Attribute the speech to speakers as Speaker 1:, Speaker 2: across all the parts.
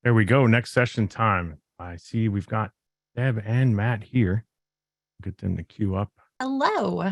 Speaker 1: There we go. Next session time. I see we've got Deb and Matt here. Get them to queue up.
Speaker 2: Hello.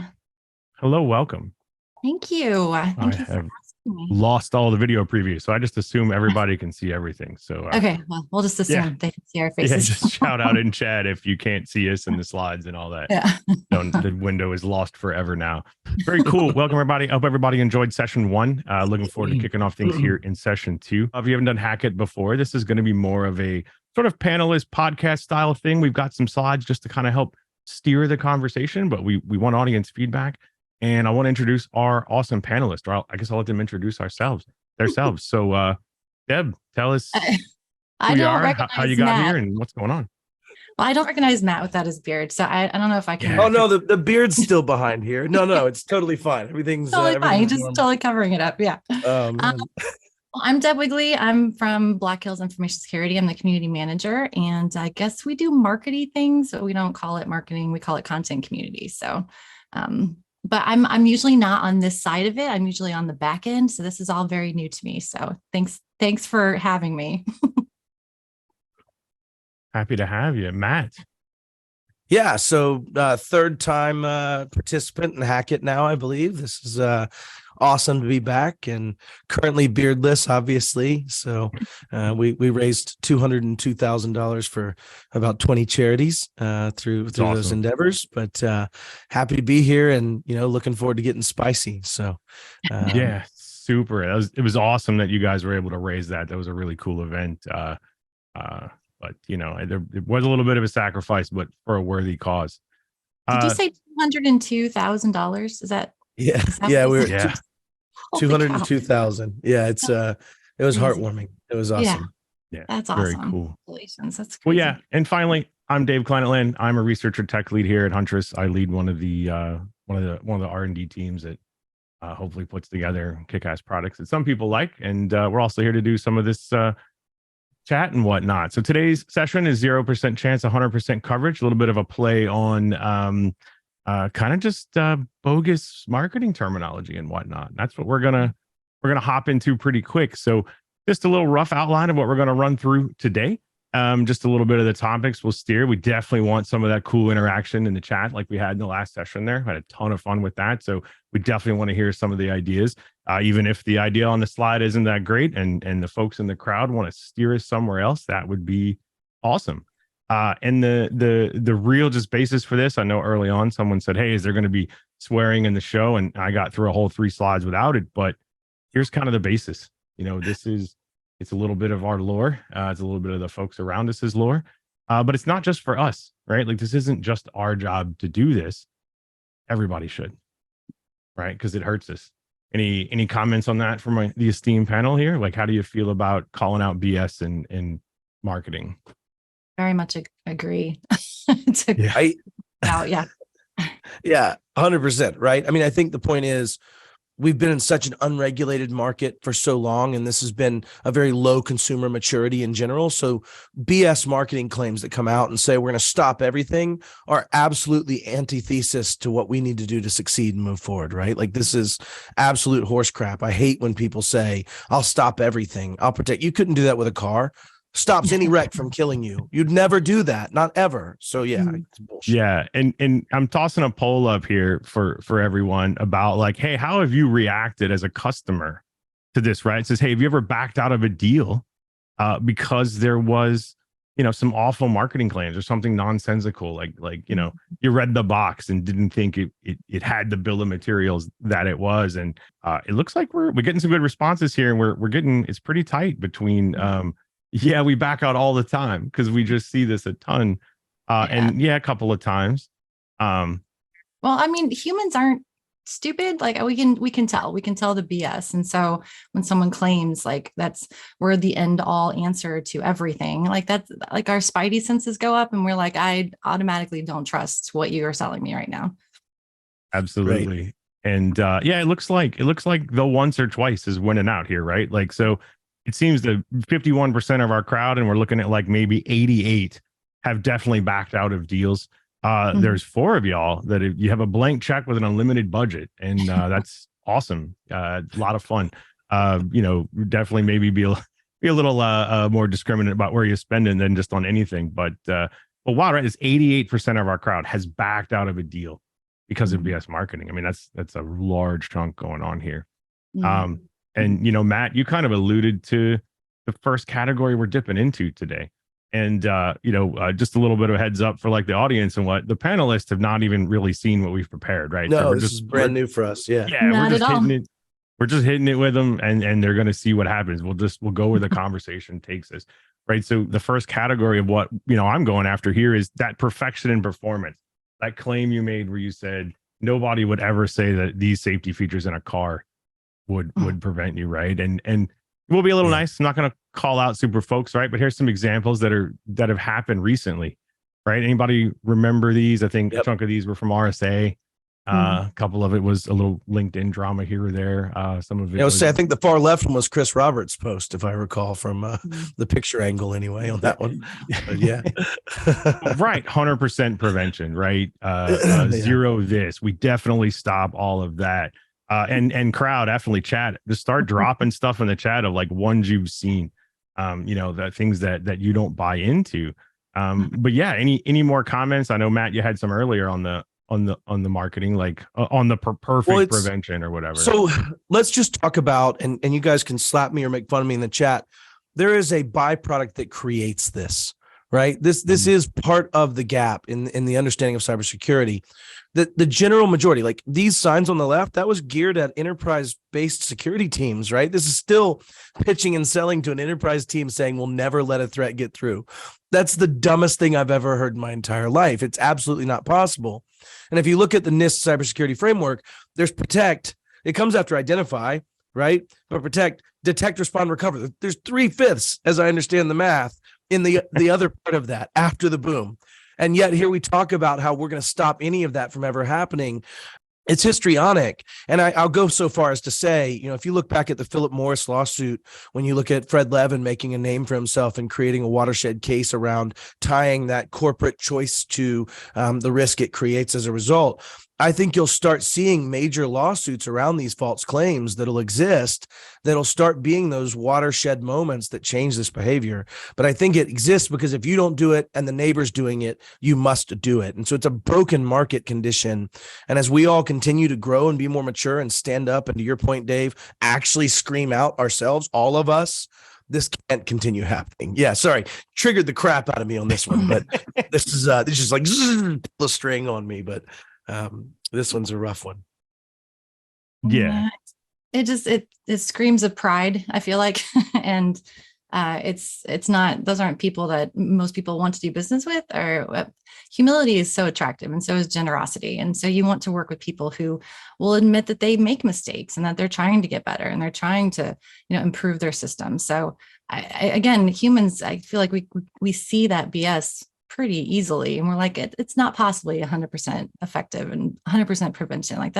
Speaker 1: Hello, welcome.
Speaker 2: Thank you. Thank you for
Speaker 1: have
Speaker 2: asking me.
Speaker 1: lost all the video previews, so I just assume everybody can see everything. So
Speaker 2: Okay, well, we'll just assume they can see our
Speaker 1: yeah,
Speaker 2: faces.
Speaker 1: just shout out in chat if you can't see us in the slides and all that.
Speaker 2: Yeah.
Speaker 1: The window is lost forever now. Very cool. Welcome, everybody. I hope everybody enjoyed session 1. Looking forward to kicking off things here in session 2. If you haven't done Hack It before, this is going to be more of a sort of panelist podcast style thing. We've got some slides just to kind of help steer the conversation, but we want audience feedback. And I want to introduce our awesome panelists, or I guess I'll let them introduce themselves. So, Deb, tell us who you are, how you got
Speaker 2: Matt
Speaker 1: here, and what's going on.
Speaker 2: Well, I don't recognize Matt without his beard, so I don't know if I can.
Speaker 3: Oh no, the beard's still behind here. No, it's totally fine. Everything's
Speaker 2: totally fine. He's just
Speaker 3: normal.
Speaker 2: totally covering it up. Yeah.
Speaker 3: Man.
Speaker 2: I'm Deb Wigley. I'm from Black Hills Information Security. I'm the community manager, and I guess we do marketing things, but we don't call it marketing. We call it content community. So, but I'm usually not on this side of it. I'm usually on the back end. So this is all very new to me. So thanks for having me.
Speaker 1: Happy to have you, Matt.
Speaker 3: Yeah, so third time participant in Hack It now, I believe. This is awesome to be back, and currently beardless, obviously. So we raised $202,000 for about 20 charities through
Speaker 1: awesome.
Speaker 3: Those endeavors. But happy to be here, and looking forward to getting spicy. So
Speaker 1: yeah, super. It was awesome that you guys were able to raise that. That was a really cool event. But it was a little bit of a sacrifice, but for a worthy cause.
Speaker 2: Did you say $202,000? Is that?
Speaker 3: Yeah, we're 202,000. Yeah, it was heartwarming. It was awesome.
Speaker 1: Yeah,
Speaker 2: that's awesome.
Speaker 1: Very cool.
Speaker 2: Congratulations. That's crazy.
Speaker 1: Well, yeah, and finally, I'm Dave Kleinatland. I'm a researcher tech lead here at Huntress. I lead one of the R&D teams that hopefully puts together kick-ass products that some people like, and we're also here to do some of this chat and whatnot. So today's session is 0% chance, 100% coverage. A little bit of a play on kind of just bogus marketing terminology and whatnot. That's what we're gonna hop into pretty quick. So just a little rough outline of what we're gonna run through today. Just a little bit of the topics we'll steer. We definitely want some of that cool interaction in the chat like we had in the last session there. I had a ton of fun with that. So we definitely want to hear some of the ideas. Even if the idea on the slide isn't that great and the folks in the crowd want to steer us somewhere else, that would be awesome. And the real just basis for this, I know early on someone said, hey, is there going to be swearing in the show? And I got through a whole 3 slides without it, but here's kind of the basis. It's a little bit of our lore. It's a little bit of the folks around us' lore, but it's not just for us, right? Like this isn't just our job to do this. Everybody should, right? Because it hurts us. Any comments on that from the esteemed panel here? Like, how do you feel about calling out BS in marketing?
Speaker 2: Very much agree.
Speaker 3: Yeah, 100%. Right. I mean, I think the point is we've been in such an unregulated market for so long, and this has been a very low consumer maturity in general. So BS marketing claims that come out and say we're going to stop everything are absolutely antithesis to what we need to do to succeed and move forward, right? Like this is absolute horse crap. I hate when people say, I'll stop everything. I'll protect. You couldn't do that with a car. Stops any wreck from killing you. You'd never do that, not ever. So yeah, it's bullshit.
Speaker 1: Yeah, and I'm tossing a poll up here for everyone about like, hey, how have you reacted as a customer to this? Right? It says, hey, have you ever backed out of a deal because there was some awful marketing claims or something nonsensical, like you read the box and didn't think it had the bill of materials that it was, and it looks like we're getting some good responses here, and we're getting it's pretty tight between. Yeah, we back out all the time because we just see this a ton. And a couple of times.
Speaker 2: Well, I mean, humans aren't stupid. Like we can tell the BS. And so when someone claims like we're the end all answer to everything, like that's like our spidey senses go up and we're like, I automatically don't trust what you are selling me right now.
Speaker 1: Absolutely. Right. And it looks like the once or twice is winning out here, right? Like, so it seems that 51% of our crowd, and we're looking at like maybe 88, have definitely backed out of deals. There's 4 of y'all that if you have a blank check with an unlimited budget, and that's awesome. A lot of fun. Definitely maybe be be a little more discriminate about where you're spending than just on anything. But wow, right? It's 88% of our crowd has backed out of a deal because of BS marketing. I mean, that's a large chunk going on here. And Matt, you kind of alluded to the first category we're dipping into today. And just a little bit of a heads up for like the audience and what the panelists have not even really seen what we've prepared, right?
Speaker 3: No,
Speaker 1: so
Speaker 3: this is brand new for us. Yeah.
Speaker 2: Not
Speaker 1: we're just
Speaker 2: at all.
Speaker 1: hitting it. We're just hitting it with them, and they're going to see what happens. We'll go where the conversation takes us, right? So the first category of what I'm going after here is that perfection in performance. That claim you made where you said nobody would ever say that these safety features in a car would prevent you, right? And we'll be a little nice. I'm not going to call out super folks, right? But here's some examples that have happened recently, right? Anybody remember these? I think a chunk of these were from RSA. A couple of it was a little LinkedIn drama here or there. Some of it.
Speaker 3: I think the far left one was Chris Roberts' post, if I recall, from the picture angle anyway on that one. But yeah,
Speaker 1: right. 100% prevention, right? Zero this. We definitely stop all of that. And crowd, definitely chat. Just start dropping stuff in the chat of like ones you've seen, the things that you don't buy into. But yeah, any more comments? I know Matt, you had some earlier on the marketing, like on the perfect prevention or whatever.
Speaker 3: So let's just talk about, and you guys can slap me or make fun of me in the chat. There is a byproduct that creates this, right? This is part of the gap in the understanding of cybersecurity. The general majority, like these signs on the left, that was geared at enterprise-based security teams, right? This is still pitching and selling to an enterprise team saying we'll never let a threat get through. That's the dumbest thing I've ever heard in my entire life. It's absolutely not possible. And if you look at the NIST cybersecurity framework, there's protect. It comes after identify, right? But protect, detect, respond, recover. There's 3/5, as I understand the math, in the other part of that after the boom. And yet here we talk about how we're going to stop any of that from ever happening. It's histrionic. And I'll go so far as to say, if you look back at the Philip Morris lawsuit, when you look at Fred Levin making a name for himself and creating a watershed case around tying that corporate choice to the risk it creates as a result, I think you'll start seeing major lawsuits around these false claims that'll exist, that'll start being those watershed moments that change this behavior. But I think it exists because if you don't do it and the neighbor's doing it, you must do it. And so it's a broken market condition. And as we all continue to grow and be more mature and stand up, and to your point, Dave, actually scream out ourselves, all of us, this can't continue happening. Yeah, sorry, triggered the crap out of me on this one, but this is like pull a string on me, but this one's a rough one.
Speaker 1: Yeah.
Speaker 2: It screams of pride, I feel like. And it's not, those aren't people that most people want to do business with. Or humility is so attractive, and so is generosity. And so you want to work with people who will admit that they make mistakes and that they're trying to get better and they're trying to, improve their system. So again, humans, I feel like we see that BS pretty easily, and we're like, it's not possibly 100% effective and 100% prevention. Like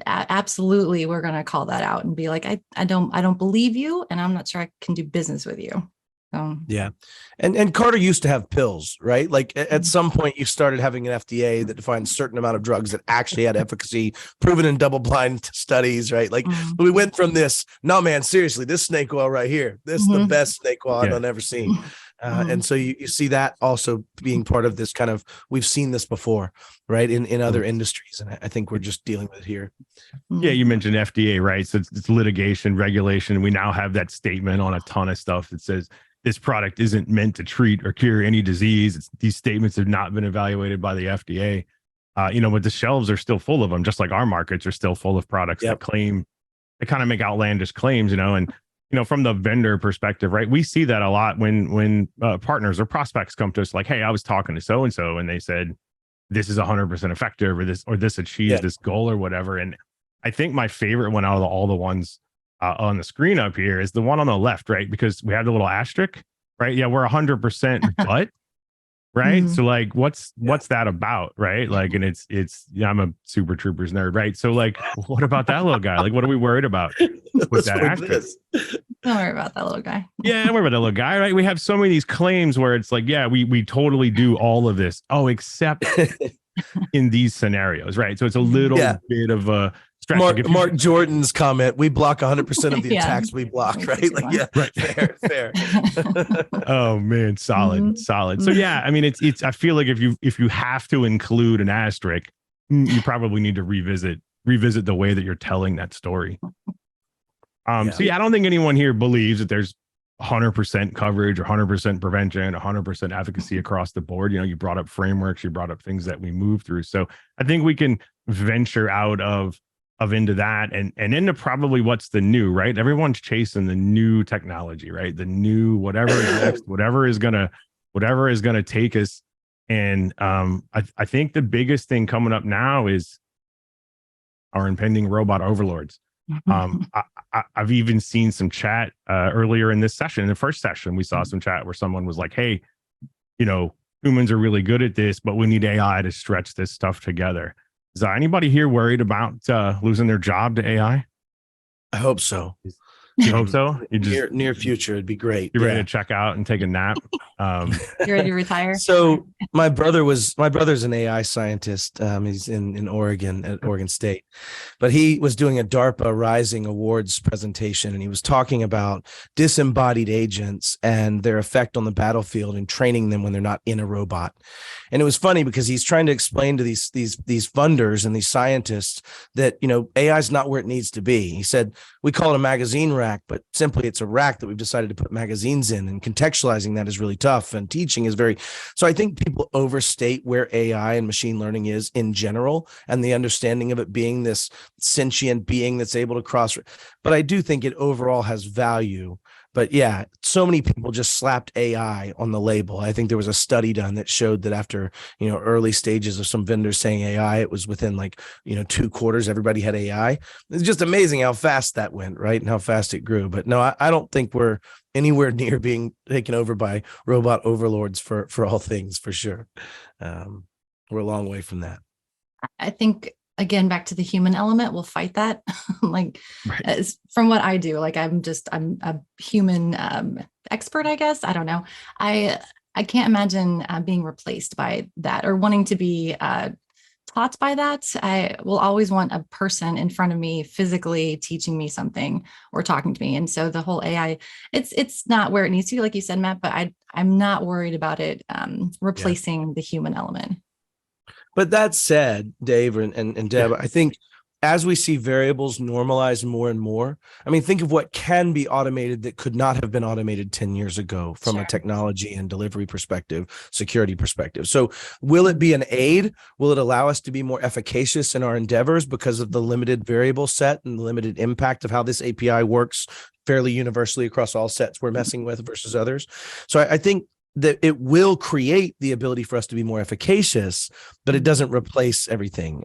Speaker 2: absolutely, we're going to call that out and be like, I don't believe you, and I'm not sure I can do business with you. So
Speaker 3: yeah. And Carter used to have pills, right? Like at some point you started having an FDA that defined a certain amount of drugs that actually had efficacy proven in double-blind studies, right? Like we went from this, no man, seriously, this snake oil right here, this is the best snake oil I've ever seen. And so you see that also being part of this kind of, we've seen this before, right? In other industries. And I think we're just dealing with it here.
Speaker 1: Yeah. You mentioned FDA, right? So it's litigation, regulation. We now have that statement on a ton of stuff that says this product isn't meant to treat or cure any disease. These statements have not been evaluated by the FDA. But the shelves are still full of them, just like our markets are still full of products that claim, they kind of make outlandish claims, and from the vendor perspective, right? We see that a lot when partners or prospects come to us like, hey, I was talking to so-and-so and they said, this is 100% effective, or this achieves this goal or whatever. And I think my favorite one out of all the ones on the screen up here is the one on the left, right? Because we have the little asterisk, right? Yeah, we're 100% but, right? So like, what's that about, right? Like, and it's I'm a Super Troopers nerd, right? So like, what about that little guy? Like, what are we worried about with that asterisk?
Speaker 2: Don't worry about that little guy.
Speaker 1: Yeah, don't worry about that little guy, right? We have so many of these claims where it's like, yeah, we totally do all of this. Oh, except in these scenarios, right? So it's a little bit of a Stretch, if you-
Speaker 3: Mark Jordan's comment, we block 100% of the
Speaker 2: Yeah.
Speaker 3: attacks we block,
Speaker 2: That's a
Speaker 3: right?
Speaker 2: good
Speaker 3: Like,
Speaker 2: one.
Speaker 3: yeah,
Speaker 1: Right.
Speaker 3: fair.
Speaker 1: Oh man, solid,
Speaker 2: Mhm.
Speaker 1: solid. So yeah, I mean, it's. I feel like if you have to include an asterisk, you probably need to revisit the way that you're telling that story.
Speaker 3: Yeah.
Speaker 1: So yeah, I don't think anyone here believes that there's 100% coverage or 100% prevention, 100% efficacy across the board. You know, you brought up frameworks, you brought up things that we move through. So I think we can venture out of into that and into probably what's the new, right? Everyone's chasing the new technology, right? The new whatever is next, whatever is gonna take us. And I think the biggest thing coming up now is our impending robot overlords. I've even seen some chat earlier in this session. In the first session, we saw some chat where someone was like, "Hey, you know, humans are really good at this, but we need AI to stretch this stuff together." Is anybody here worried about losing their job to AI?
Speaker 3: I hope so.
Speaker 1: You hope so? You just
Speaker 3: Near future, it'd be great.
Speaker 1: you're ready to check out and take a nap.
Speaker 2: You ready to retire?
Speaker 3: So my brother's an AI scientist. He's in Oregon at Oregon State, but he was doing a DARPA Rising Awards presentation, and he was talking about disembodied agents and their effect on the battlefield and training them when they're not in a robot. And it was funny because he's trying to explain to these funders and these scientists that, you know, AI is not where it needs to be. He said, we call it a magazine rack, but simply it's a rack that we've decided to put magazines in, and contextualizing that is really tough, and teaching is very. So I think people overstate where AI and machine learning is in general, and the understanding of it being this sentient being that's able to cross. But I do think it overall has value. But yeah, so many people just slapped AI on the label. I think there was a study done that showed that after, you know, early stages of some vendors saying AI, it was within like, you know, 2 quarters, everybody had AI. It's just amazing how fast that went, right? And how fast it grew. But no, I don't think we're anywhere near being taken over by robot overlords for all things, for sure. We're a long way from that.
Speaker 2: I think, again, back to the human element, we'll fight that. Like,
Speaker 1: Right.
Speaker 2: from what I do, like I'm a human expert, I guess. I don't know. I can't imagine being replaced by that or wanting to be taught by that. I will always want a person in front of me physically teaching me something or talking to me. And so the whole AI, it's not where it needs to be, like you said, Matt, but I'm not worried about it replacing the human element.
Speaker 3: But that said, Dave and Deb, I think as we see variables normalize more and more, I mean, think of what can be automated that could not have been automated 10 years ago from a technology and delivery perspective, security perspective. So will it be an aid? Will it allow us to be more efficacious in our endeavors because of the limited variable set and the limited impact of how this API works fairly universally across all sets we're messing with versus others? So I think that it will create the ability for us to be more efficacious, but it doesn't replace everything.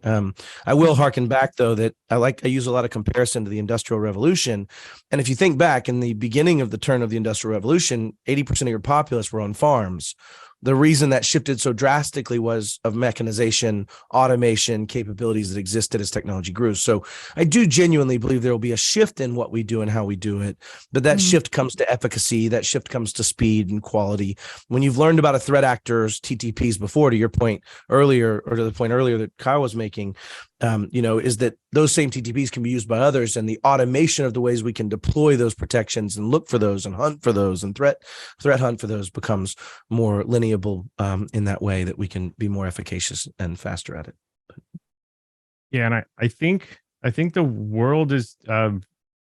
Speaker 3: I will harken back, though, that I use a lot of comparison to the Industrial Revolution. And if you think back in the beginning of the turn of the Industrial Revolution, 80% of your populace were on farms. The reason that shifted so drastically was of mechanization, automation, capabilities that existed as technology grew. So I do genuinely believe there will be a shift in what we do and how we do it. But that shift comes to efficacy. That shift comes to speed and quality. When you've learned about a threat actor's TTPs before, to your point earlier, or to the point earlier that Kyle was making, is that those same TTPs can be used by others, and the automation of the ways we can deploy those protections and look for those and hunt for those and threat hunt for those becomes more lineable in that way that we can be more efficacious and faster at it.
Speaker 1: Yeah, and I think the world is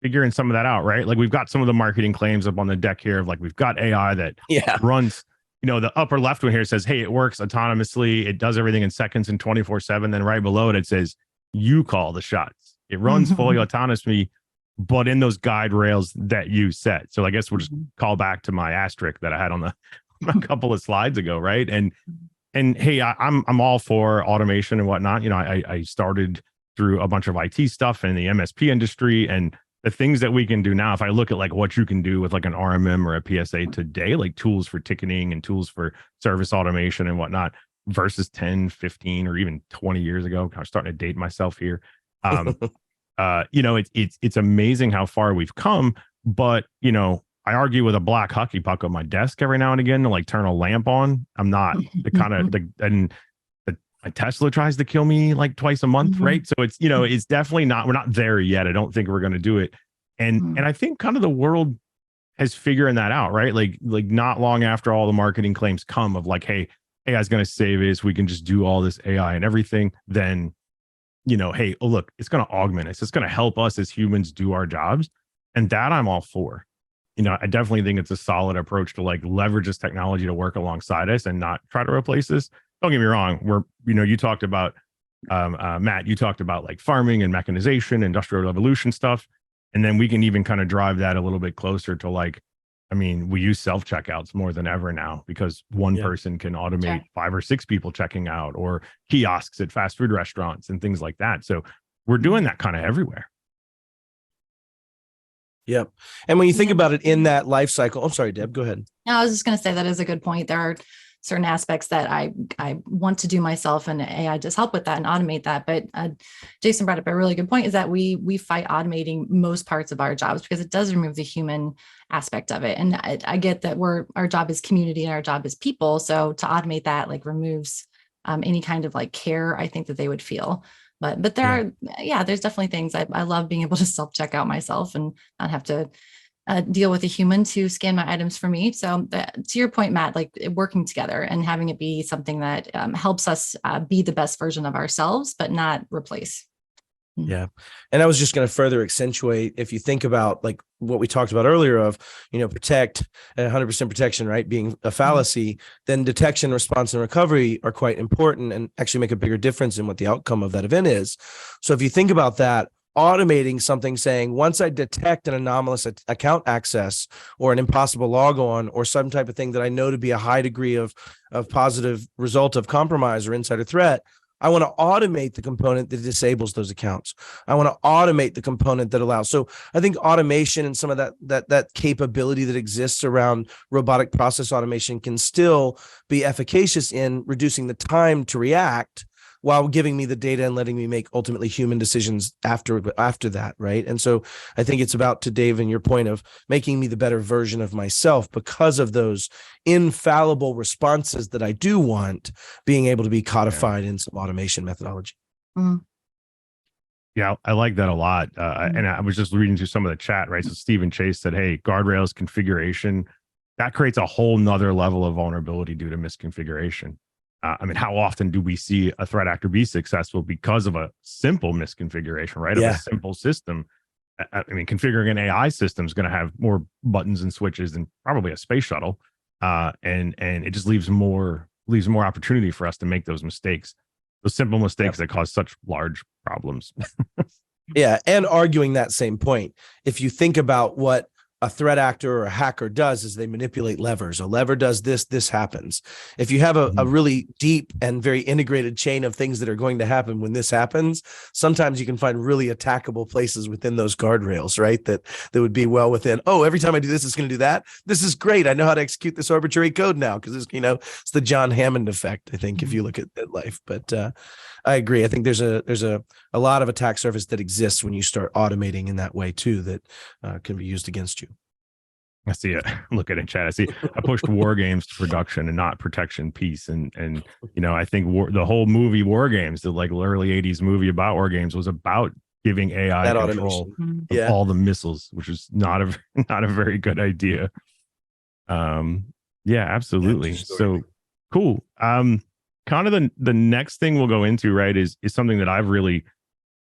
Speaker 1: figuring some of that out, right? Like we've got some of the marketing claims up on the deck here of like we've got AI that runs. You know, the upper left one here says, hey, it works autonomously. It does everything in seconds and 24/7. Then right below it, it says, you call the shots. It runs fully autonomously, but in those guide rails that you set. So I guess we'll just call back to my asterisk that I had on a couple of slides ago, right? And hey, I'm all for automation and whatnot. You know, I started through a bunch of IT stuff in the MSP industry, and the things that we can do now, if I look at like what you can do with like an RMM or a PSA today, like tools for ticketing and tools for service automation and whatnot versus 10, 15, or even 20 years ago, I'm starting to date myself here. It's amazing how far we've come, but I argue with a black hockey puck on my desk every now and again to like turn a lamp on. I'm not the kind of a Tesla tries to kill me like twice a month, right? So it's, it's definitely not, we're not there yet. I don't think we're going to do it. And I think kind of the world has figuring that out, right? Like not long after all the marketing claims come of like, hey, AI is going to save us. We can just do all this AI and everything. Then, hey, oh, look, it's going to augment us. It's going to help us as humans do our jobs. And that I'm all for. I definitely think it's a solid approach to like leverage this technology to work alongside us and not try to replace us. Don't get me wrong. You talked about, Matt, you talked about like farming and mechanization, industrial revolution stuff. And then we can even kind of drive that a little bit closer to like, we use self-checkouts more than ever now because one person can automate 5 or 6 people checking out, or kiosks at fast food restaurants and things like that. So we're doing that kind of everywhere.
Speaker 3: Yep. And when you think about it in that life cycle, I'm sorry, Deb, go ahead.
Speaker 2: No, I was just going to say that is a good point. There are certain aspects that I want to do myself, and AI just help with that and automate that. But Jason brought up a really good point, is that we fight automating most parts of our jobs because it does remove the human aspect of it. And I get that our job is community and our job is people. So to automate that like removes any kind of like care I think that they would feel. But there are, there's definitely things I love being able to self-check out myself and not have to deal with a human to scan my items for me. So to your point, Matt, like working together and having it be something that helps us be the best version of ourselves, but not replace.
Speaker 3: Yeah. And I was just going to further accentuate, if you think about like what we talked about earlier of, protect 100% protection, right, being a fallacy, then detection, response, and recovery are quite important and actually make a bigger difference in what the outcome of that event is. So if you think about that, automating something saying, once I detect an anomalous account access or an impossible log on or some type of thing that I know to be a high degree of positive result of compromise or insider threat, I want to automate the component that disables those accounts. I want to automate the component that allows. So I think automation and some of that capability that exists around robotic process automation can still be efficacious in reducing the time to react while giving me the data and letting me make ultimately human decisions after that, right? And so I think it's about, to Dave and your point, of making me the better version of myself because of those infallible responses that I do want being able to be codified in some automation methodology.
Speaker 1: Yeah, I like that a lot. And I was just reading through some of the chat, right? So Stephen Chase said, hey, guardrails configuration, that creates a whole nother level of vulnerability due to misconfiguration. How often do we see a threat actor be successful because of a simple misconfiguration, right? Of a simple system. Configuring an AI system is going to have more buttons and switches than probably a space shuttle. And it just leaves more opportunity for us to make those mistakes, those simple mistakes that cause such large problems.
Speaker 3: Yeah. And arguing that same point, if you think about what a threat actor or a hacker does, is they manipulate levers. A lever does this happens. If you have a really deep and very integrated chain of things that are going to happen when this happens, sometimes you can find really attackable places within those guardrails, right? That would be well within, every time I do this, it's going to do that. This is great. I know how to execute this arbitrary code now because it's the John Hammond effect, I think, if you look at life. But I agree. I think there's a lot of attack surface that exists when you start automating in that way too, that can be used against you.
Speaker 1: I see it. Look at it, chat. I see. I pushed war games to production and not protection piece. And I think the whole movie War Games, the like early '80s movie about war games, was about giving AI that control of all the missiles, which is not a very good idea. Absolutely. So cool. Kind of the next thing we'll go into, right, is something that I've really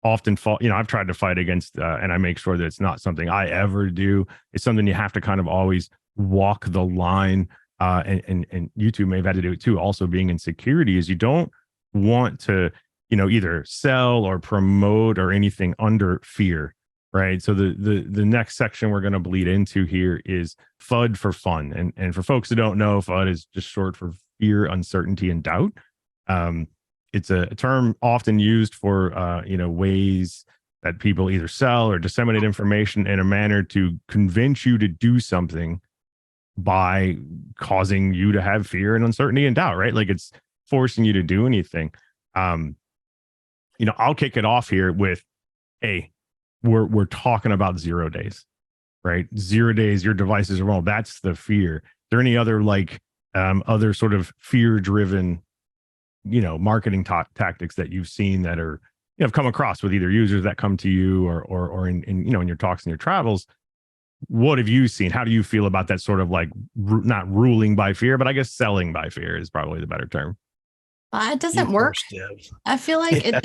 Speaker 1: often fought, I've tried to fight against, and I make sure that it's not something I ever do. It's something you have to kind of always walk the line. And you two may have had to do it too. Also, being in security is you don't want to, either sell or promote or anything under fear, right? So the next section we're going to bleed into here is FUD for fun. And for folks who don't know, FUD is just short for fear, uncertainty, and doubt. It's a term often used for, ways that people either sell or disseminate information in a manner to convince you to do something by causing you to have fear and uncertainty and doubt, right? Like it's forcing you to do anything. I'll kick it off here with, hey, we're talking about 0 days, right? 0 days, your devices are wrong. That's the fear. Are there any other other sort of fear-driven marketing tactics that you've seen that are, have come across with either users that come to you or in in your talks and your travels. What have you seen? How do you feel about that sort of like not ruling by fear, but I guess selling by fear is probably the better term.
Speaker 2: It doesn't work. I feel like it.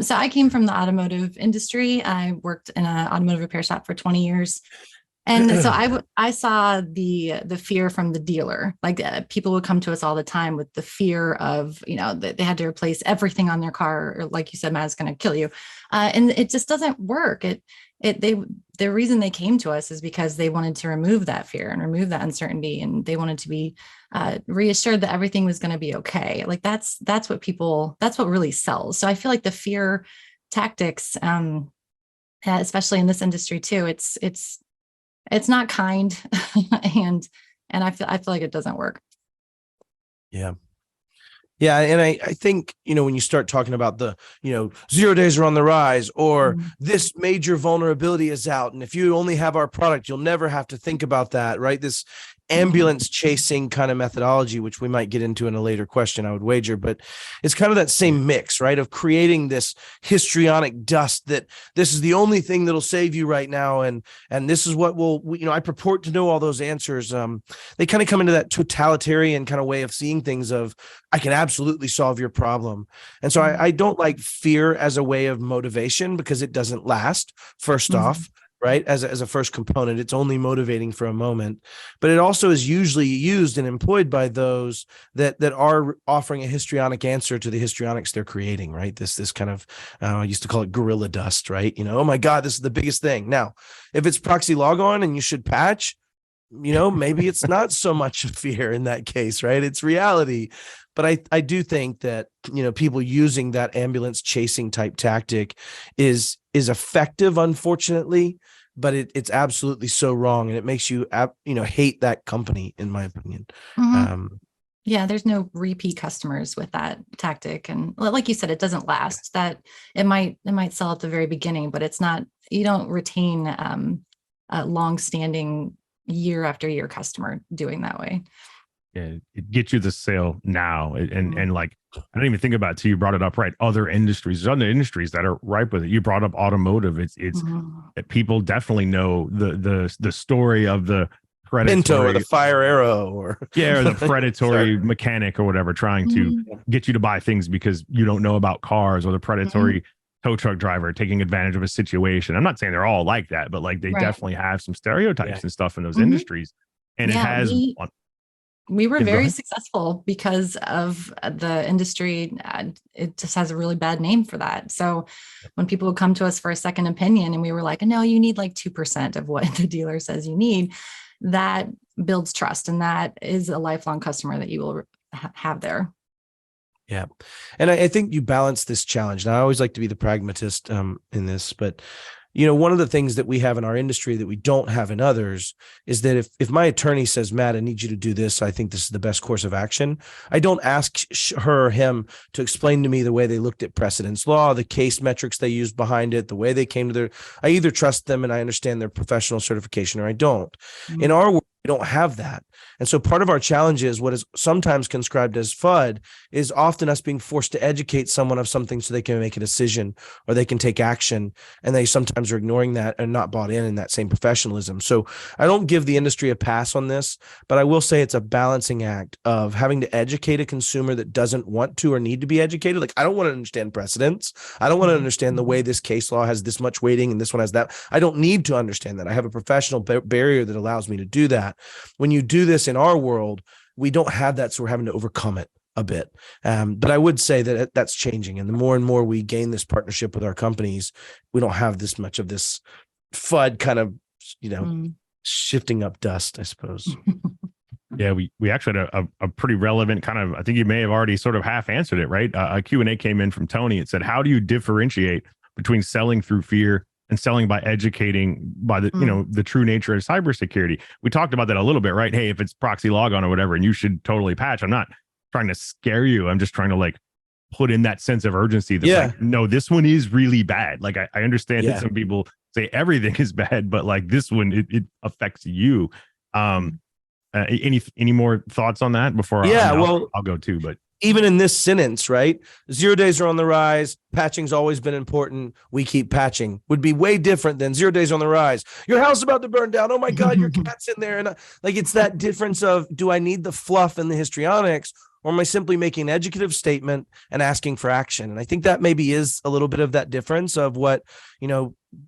Speaker 2: So I came from the automotive industry. I worked in an automotive repair shop for 20 years. And so I saw the fear from the dealer. Like people would come to us all the time with the fear of, that they had to replace everything on their car, or like you said, Matt, it's going to kill you. And it just doesn't work. The reason they came to us is because they wanted to remove that fear and remove that uncertainty, and they wanted to be reassured that everything was going to be okay. Like that's what really sells. So I feel like the fear tactics, especially in this industry too, it's not kind, and I feel like it doesn't work.
Speaker 3: Yeah. Yeah. And I think, when you start talking about the, 0 days are on the rise, or this major vulnerability is out, and if you only have our product, you'll never have to think about that, right? This ambulance chasing kind of methodology, which we might get into in a later question, I would wager, but it's kind of that same mix, right? Of creating this histrionic dust that this is the only thing that'll save you right now. And this is what I purport to know all those answers. They kind of come into that totalitarian kind of way of seeing things of, I can absolutely solve your problem. And so I don't like fear as a way of motivation, because it doesn't last, first off. Right. As a first component, it's only motivating for a moment, but it also is usually used and employed by those that are offering a histrionic answer to the histrionics they're creating. Right. This kind of, I used to call it gorilla dust, right? Oh my God, this is the biggest thing. Now, if it's proxy logon and you should patch, maybe it's not so much fear in that case, right? It's reality. But I do think that, people using that ambulance chasing type tactic is effective, unfortunately, but it's absolutely so wrong. And it makes you, hate that company, in my opinion.
Speaker 2: Yeah, there's no repeat customers with that tactic. And like you said, it doesn't last. That it might sell at the very beginning, but it's not, you don't retain a long-standing year after year customer doing that way.
Speaker 1: Yeah, it gets you the sale now. And like, I didn't even think about it till you brought it up, right? Other industries, there's other industries that are ripe with it. You brought up automotive. It's people definitely know the story of the predatory
Speaker 3: Pinto or the Fire Arrow or
Speaker 1: the predatory mechanic or whatever, trying to get you to buy things because you don't know about cars, or the predatory tow truck driver taking advantage of a situation. I'm not saying they're all like that, but like they definitely have some stereotypes and stuff in those industries. And it has
Speaker 2: we were very successful because of the industry. It just has a really bad name for that. So when people would come to us for a second opinion and we were like, no, you need like 2% of what the dealer says you need, that builds trust. And that is a lifelong customer that you will have there.
Speaker 3: Yeah. And I think you balance this challenge. Now, I always like to be the pragmatist in this, but one of the things that we have in our industry that we don't have in others is that if my attorney says, Matt, I need you to do this, I think this is the best course of action, I don't ask her or him to explain to me the way they looked at precedence law, the case metrics they used behind it, the way they came to I either trust them and I understand their professional certification, or I don't. In our world, we don't have that. And so part of our challenge is what is sometimes conscribed as FUD is often us being forced to educate someone of something so they can make a decision or they can take action. And they sometimes are ignoring that and not bought in that same professionalism. So I don't give the industry a pass on this, but I will say it's a balancing act of having to educate a consumer that doesn't want to or need to be educated. Like, I don't want to understand precedents. I don't want to understand the way this case law has this much weighting and this one has that. I don't need to understand that. I have a professional barrier that allows me to do that. When you do this in our world, we don't have that, so we're having to overcome it a bit. But I would say that that's changing, and the more and more we gain this partnership with our companies, we don't have this much of this FUD kind of, shifting up dust, I suppose.
Speaker 1: Yeah, we actually had a pretty relevant kind of, I think you may have already sort of half answered it, right? A Q&A came in from Tony. It said, how do you differentiate between selling through fear and selling by educating by the, the true nature of cybersecurity? We talked about that a little bit, right? Hey, if it's proxy logon or whatever, and you should totally patch, I'm not trying to scare you. I'm just trying to like put in that sense of urgency that like, no, this one is really bad. Like I understand that some people say everything is bad, but like this one, it affects you. Any more thoughts on that before? I'll go too, but
Speaker 3: even in this sentence, right? 0 days are on the rise. Patching's always been important. We keep patching would be way different than 0 days on the rise. Your house is about to burn down. Oh my God, your cat's in there. And like, it's that difference of, do I need the fluff and the histrionics, or am I simply making an educative statement and asking for action? And I think that maybe is a little bit of that difference of what,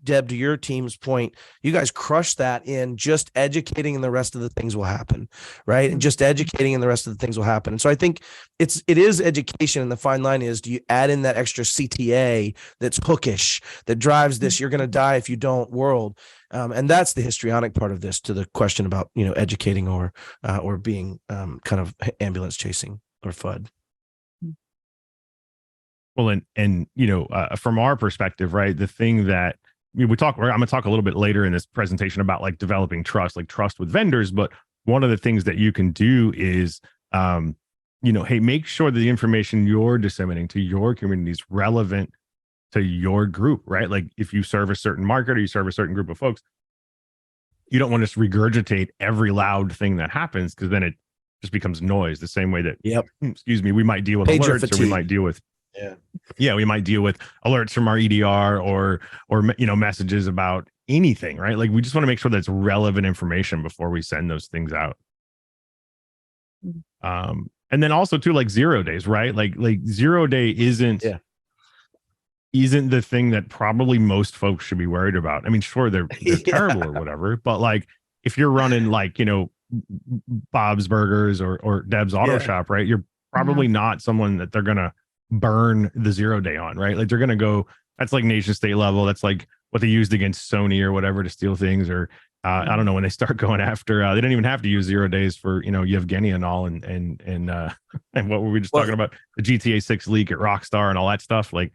Speaker 3: Deb, to your team's point, you guys crush that in just educating and the rest of the things will happen, right? And just educating and the rest of the things will happen. And so I think it is education. And the fine line is, do you add in that extra CTA that's hookish, that drives this, you're going to die if you don't world. And that's the histrionic part of this, to the question about, educating or being kind of ambulance chasing or FUD.
Speaker 1: Well, and from our perspective, right, the thing that I'm going to talk a little bit later in this presentation about like developing trust, like trust with vendors. But one of the things that you can do is, hey, make sure that the information you're disseminating to your community is relevant to your group, right? Like if you serve a certain market or you serve a certain group of folks, you don't want to just regurgitate every loud thing that happens, because then it just becomes noise. The same way that, we might deal with
Speaker 3: Pager
Speaker 1: alerts,
Speaker 3: fatigue.
Speaker 1: or we might deal with we might deal with alerts from our EDR or messages about anything, right? Like we just want to make sure that's relevant information before we send those things out. And then also too, like 0 days, right? Like 0 day isn't the thing that probably most folks should be worried about. I mean, sure, they're terrible or whatever, but like if you're running like, Bob's Burgers or Deb's Auto Shop, right? You're probably not someone that they're going to burn the 0 day on, right? Like they're going to go, that's like nation state level. That's like what they used against Sony or whatever to steal things. Or I don't know, when they start going after, they didn't even have to use 0 days for, Yevgeny and all. And what were we just talking about? The GTA 6 leak at Rockstar and all that stuff. Like,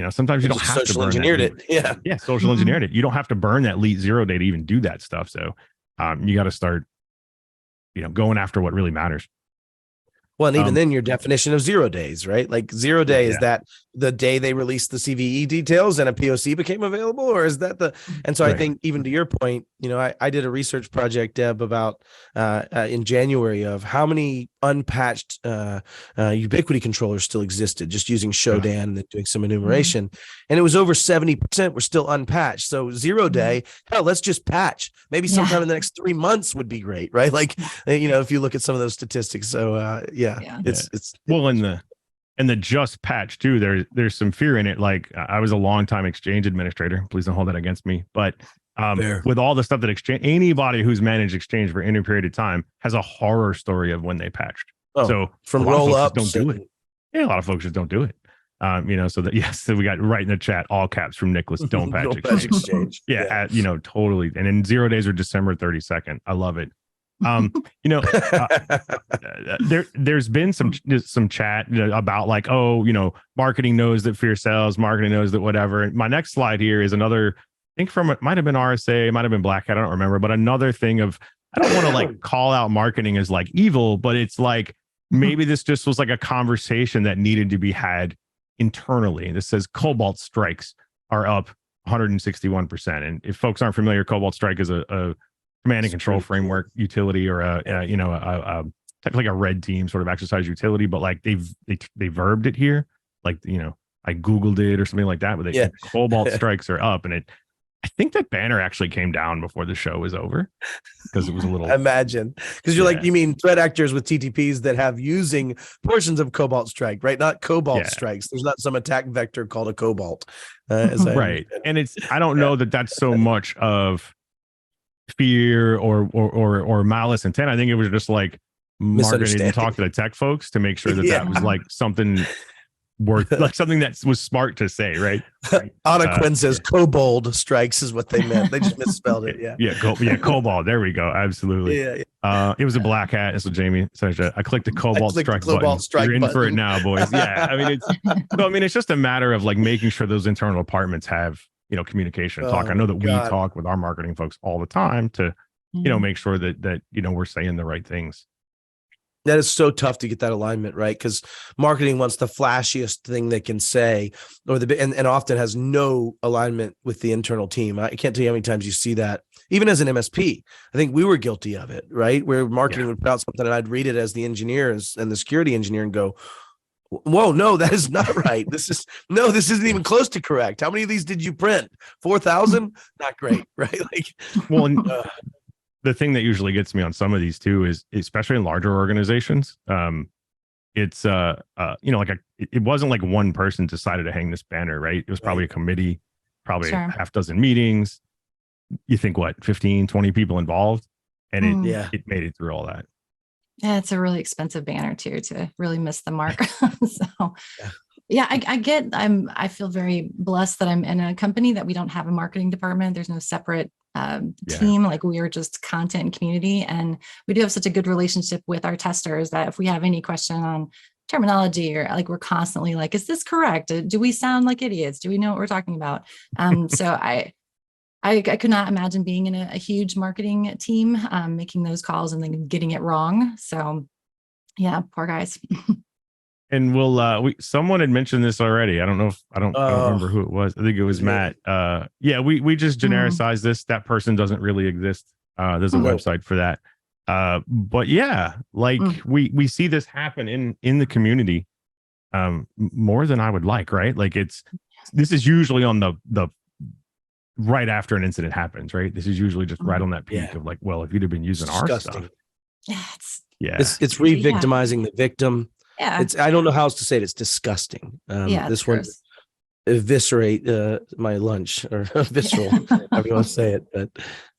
Speaker 1: sometimes you don't have to burn
Speaker 3: engineered it.
Speaker 1: Yeah. Social engineered it. You don't have to burn that lead 0 day to even do that stuff. So you got to start, going after what really matters.
Speaker 3: Well, and even then your definition of 0 days, right? Like 0 day, is that the day they released the CVE details and a POC became available, or is that and so I think even to your point, I did a research project, Deb, about in January of how many unpatched Ubiquity controllers still existed, just using Shodan and then doing some enumeration. And it was over 70% were still unpatched. So 0 day, hell, let's just patch. Maybe sometime in the next 3 months would be great, right? Like, if you look at some of those statistics. So it's
Speaker 1: well, in the just patch too, there's some fear in it. Like I was a longtime Exchange administrator. Please don't hold that against me. But with all the stuff that Exchange, anybody who's managed Exchange for any period of time has a horror story of when they patched. So
Speaker 3: from roll up,
Speaker 1: don't do it. Yeah, a lot of folks just don't do it. So that so we got right in the chat, all caps from Nicholas, don't patch Exchange. Totally. And in 0 days or December 32nd. I love it. There's been some chat about like, marketing knows that fear sells, marketing knows that whatever. And my next slide here is another, I think from it might have been RSA, might have been Black Hat, I don't remember, but another thing of, I don't want to like call out marketing as like evil, but it's like maybe this just was like a conversation that needed to be had internally. This says Cobalt strikes are up 161%. And if folks aren't familiar, Cobalt Strike is a command and control framework utility, or technically a red team sort of exercise utility, but like they verbed it here, like I googled it or something like that, but Cobalt strikes are up, and I think that banner actually came down before the show was over because it was a little.
Speaker 3: Imagine, because you're like, you mean threat actors with TTPs that have using portions of Cobalt Strike, right? Not Cobalt strikes. There's not some attack vector called a Cobalt,
Speaker 1: right? And I don't know that that's so much of fear or malice intent. I think it was just like marketing didn't talk to the tech folks to make sure that was like something worth, like something that was smart to say, right?
Speaker 3: Anna Quinn says Kobold strikes is what they meant. They just misspelled it.
Speaker 1: Cobalt. There we go. Absolutely. It was a Black Hat. That's what Jamie said. I clicked the Cobalt strike button. You're in for it now, boys. Yeah. I mean, it's just a matter of like making sure those internal departments have communication talk. I know that we talk with our marketing folks all the time to, make sure that we're saying the right things.
Speaker 3: That is so tough to get that alignment, right? Because marketing wants the flashiest thing they can say, or and often has no alignment with the internal team. I can't tell you how many times you see that even as an MSP, I think we were guilty of it, right? Where marketing would put out something and I'd read it as the engineers and the security engineer and go, whoa, no, that is not right. This isn't even close to correct. How many of these did you print? 4,000? Not great, right? Like,
Speaker 1: well, the thing that usually gets me on some of these too is, especially in larger organizations, it's it wasn't like one person decided to hang this banner, right? It was probably a committee, probably a half dozen meetings. You think what, 15, 20 people involved, and it made it through all that.
Speaker 2: Yeah, it's a really expensive banner too, to really miss the mark. So I feel very blessed that I'm in a company that we don't have a marketing department. There's no separate team. Like, we are just content and community, and we do have such a good relationship with our testers that if we have any question on terminology, or like, we're constantly like, is this correct? Do we sound like idiots? Do we know what we're talking about? So I could not imagine being in a huge marketing team, making those calls and then getting it wrong. So yeah, poor guys.
Speaker 1: And someone had mentioned this already. I don't remember who it was. I think it was Matt. We just genericized this. That person doesn't really exist. There's a website for that. But yeah, like we see this happen in the community more than I would like, right? Like, this is usually on the right after an incident happens, right? This is usually just right on that peak of like, well, if you'd have been using our stuff.
Speaker 3: It's re-victimizing the victim.
Speaker 2: Yeah.
Speaker 3: I don't know how else to say it. It's disgusting. This one eviscerate my lunch, or visceral, however you want to say it. But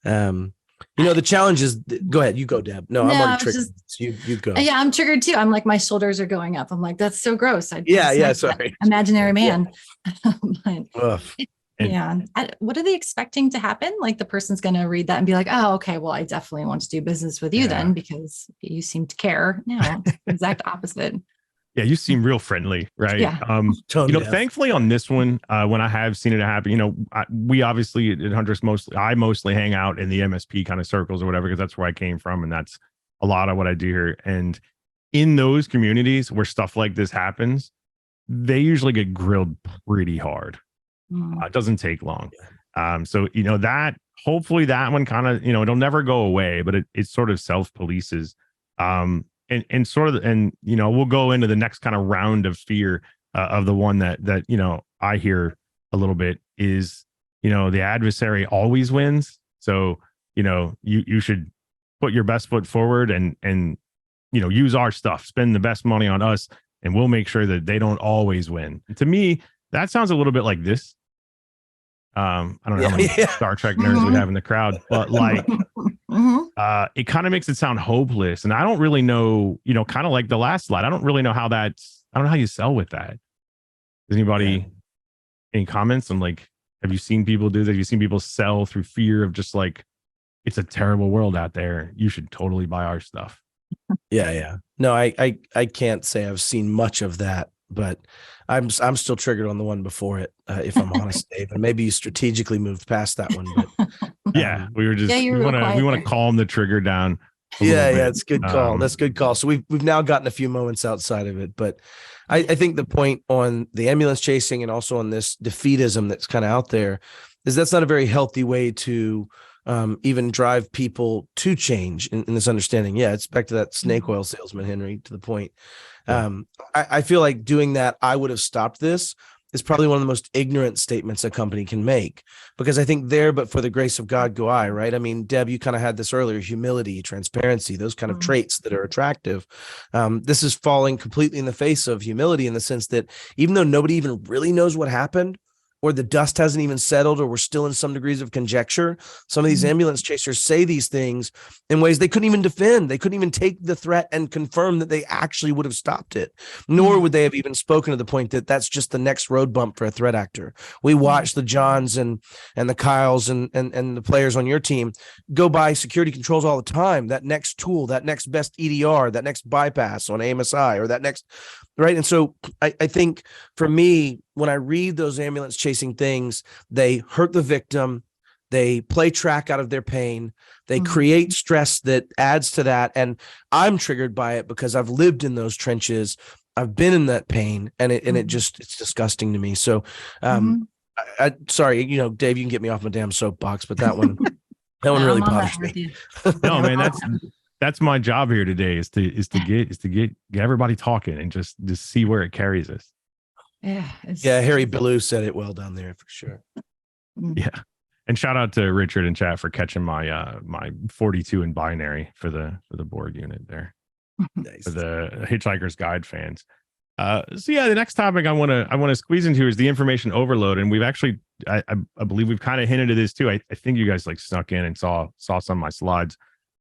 Speaker 3: the challenge is, go ahead, you go, Deb. No, I'm already triggered. You go.
Speaker 2: Yeah, I'm triggered too. I'm like, my shoulders are going up. I'm like, that's so gross.
Speaker 3: Sorry.
Speaker 2: Imaginary man.
Speaker 3: Yeah.
Speaker 2: What are they expecting to happen? Like, the person's going to read that and be like, oh, okay, well, I definitely want to do business with you then, because you seem to care. No, exact opposite.
Speaker 1: Yeah, you seem real friendly, right?
Speaker 2: Yeah.
Speaker 1: Thankfully on this one, when I have seen it happen, we obviously at Huntress I mostly hang out in the MSP kind of circles or whatever, because that's where I came from, and that's a lot of what I do here. And in those communities where stuff like this happens, they usually get grilled pretty hard. It doesn't take long. So that, hopefully that one kind of, it'll never go away, but it sort of self-polices. And we'll go into the next kind of round of fear of the one that I hear a little bit is, the adversary always wins. So, you should put your best foot forward and use our stuff, spend the best money on us, and we'll make sure that they don't always win. And to me, that sounds a little bit like this. I don't know how many Star Trek nerds we have in the crowd, but like, it kind of makes it sound hopeless. And I don't really know, kind of like the last slide, I don't really know I don't know how you sell with that. Does anybody, any comments on, like, have you seen people do that? Have you seen people sell through fear of just like, it's a terrible world out there, you should totally buy our stuff?
Speaker 3: Yeah. No, I can't say I've seen much of that, but I'm still triggered on the one before it, if I'm honest, Dave. And maybe you strategically moved past that one. But
Speaker 1: we were just we want to calm the trigger down.
Speaker 3: It's good call. That's good call. So we've now gotten a few moments outside of it, but I think the point on the ambulance chasing and also on this defeatism that's kind of out there is that's not a very healthy way to even drive people to change in this understanding. Yeah, it's back to that snake oil salesman, Henry, to the point. I feel like doing that, I would have stopped this, is probably one of the most ignorant statements a company can make, because I think but for the grace of God go I, right? I mean, Deb, you kind of had this earlier, humility, transparency, those kind of traits that are attractive. This is falling completely in the face of humility, in the sense that even though nobody even really knows what happened, or the dust hasn't even settled, or we're still in some degrees of conjecture, some of these ambulance chasers say these things in ways they couldn't even defend. They couldn't even take the threat and confirm that they actually would have stopped it, nor would they have even spoken to the point that that's just the next road bump for a threat actor. We watch the Johns and the Kyles and the players on your team go by security controls all the time. That next tool, that next best EDR, that next bypass on AMSI, or that next, right? And so I think for me, when I read those ambulance chasing things, they hurt the victim, they play track out of their pain, they create stress that adds to that. And I'm triggered by it because I've lived in those trenches. I've been in that pain, and it's disgusting to me. So, sorry, Dave, you can get me off my damn soapbox, but that one, That one really
Speaker 2: I'm on
Speaker 3: bothers
Speaker 2: that with
Speaker 3: me.
Speaker 2: you.
Speaker 1: No, man, that's my job here today is to get everybody talking and just see where it carries us.
Speaker 2: Yeah.
Speaker 3: Yeah, Harry Ballou said it well down there for sure.
Speaker 1: Yeah. And shout out to Richard in chat for catching my my 42 in binary for the board unit there.
Speaker 3: Nice.
Speaker 1: For the Hitchhiker's Guide fans. So yeah, the next topic I want to squeeze into is the information overload, and we've actually I believe we've kind of hinted at this too. I think you guys like snuck in and saw some of my slides.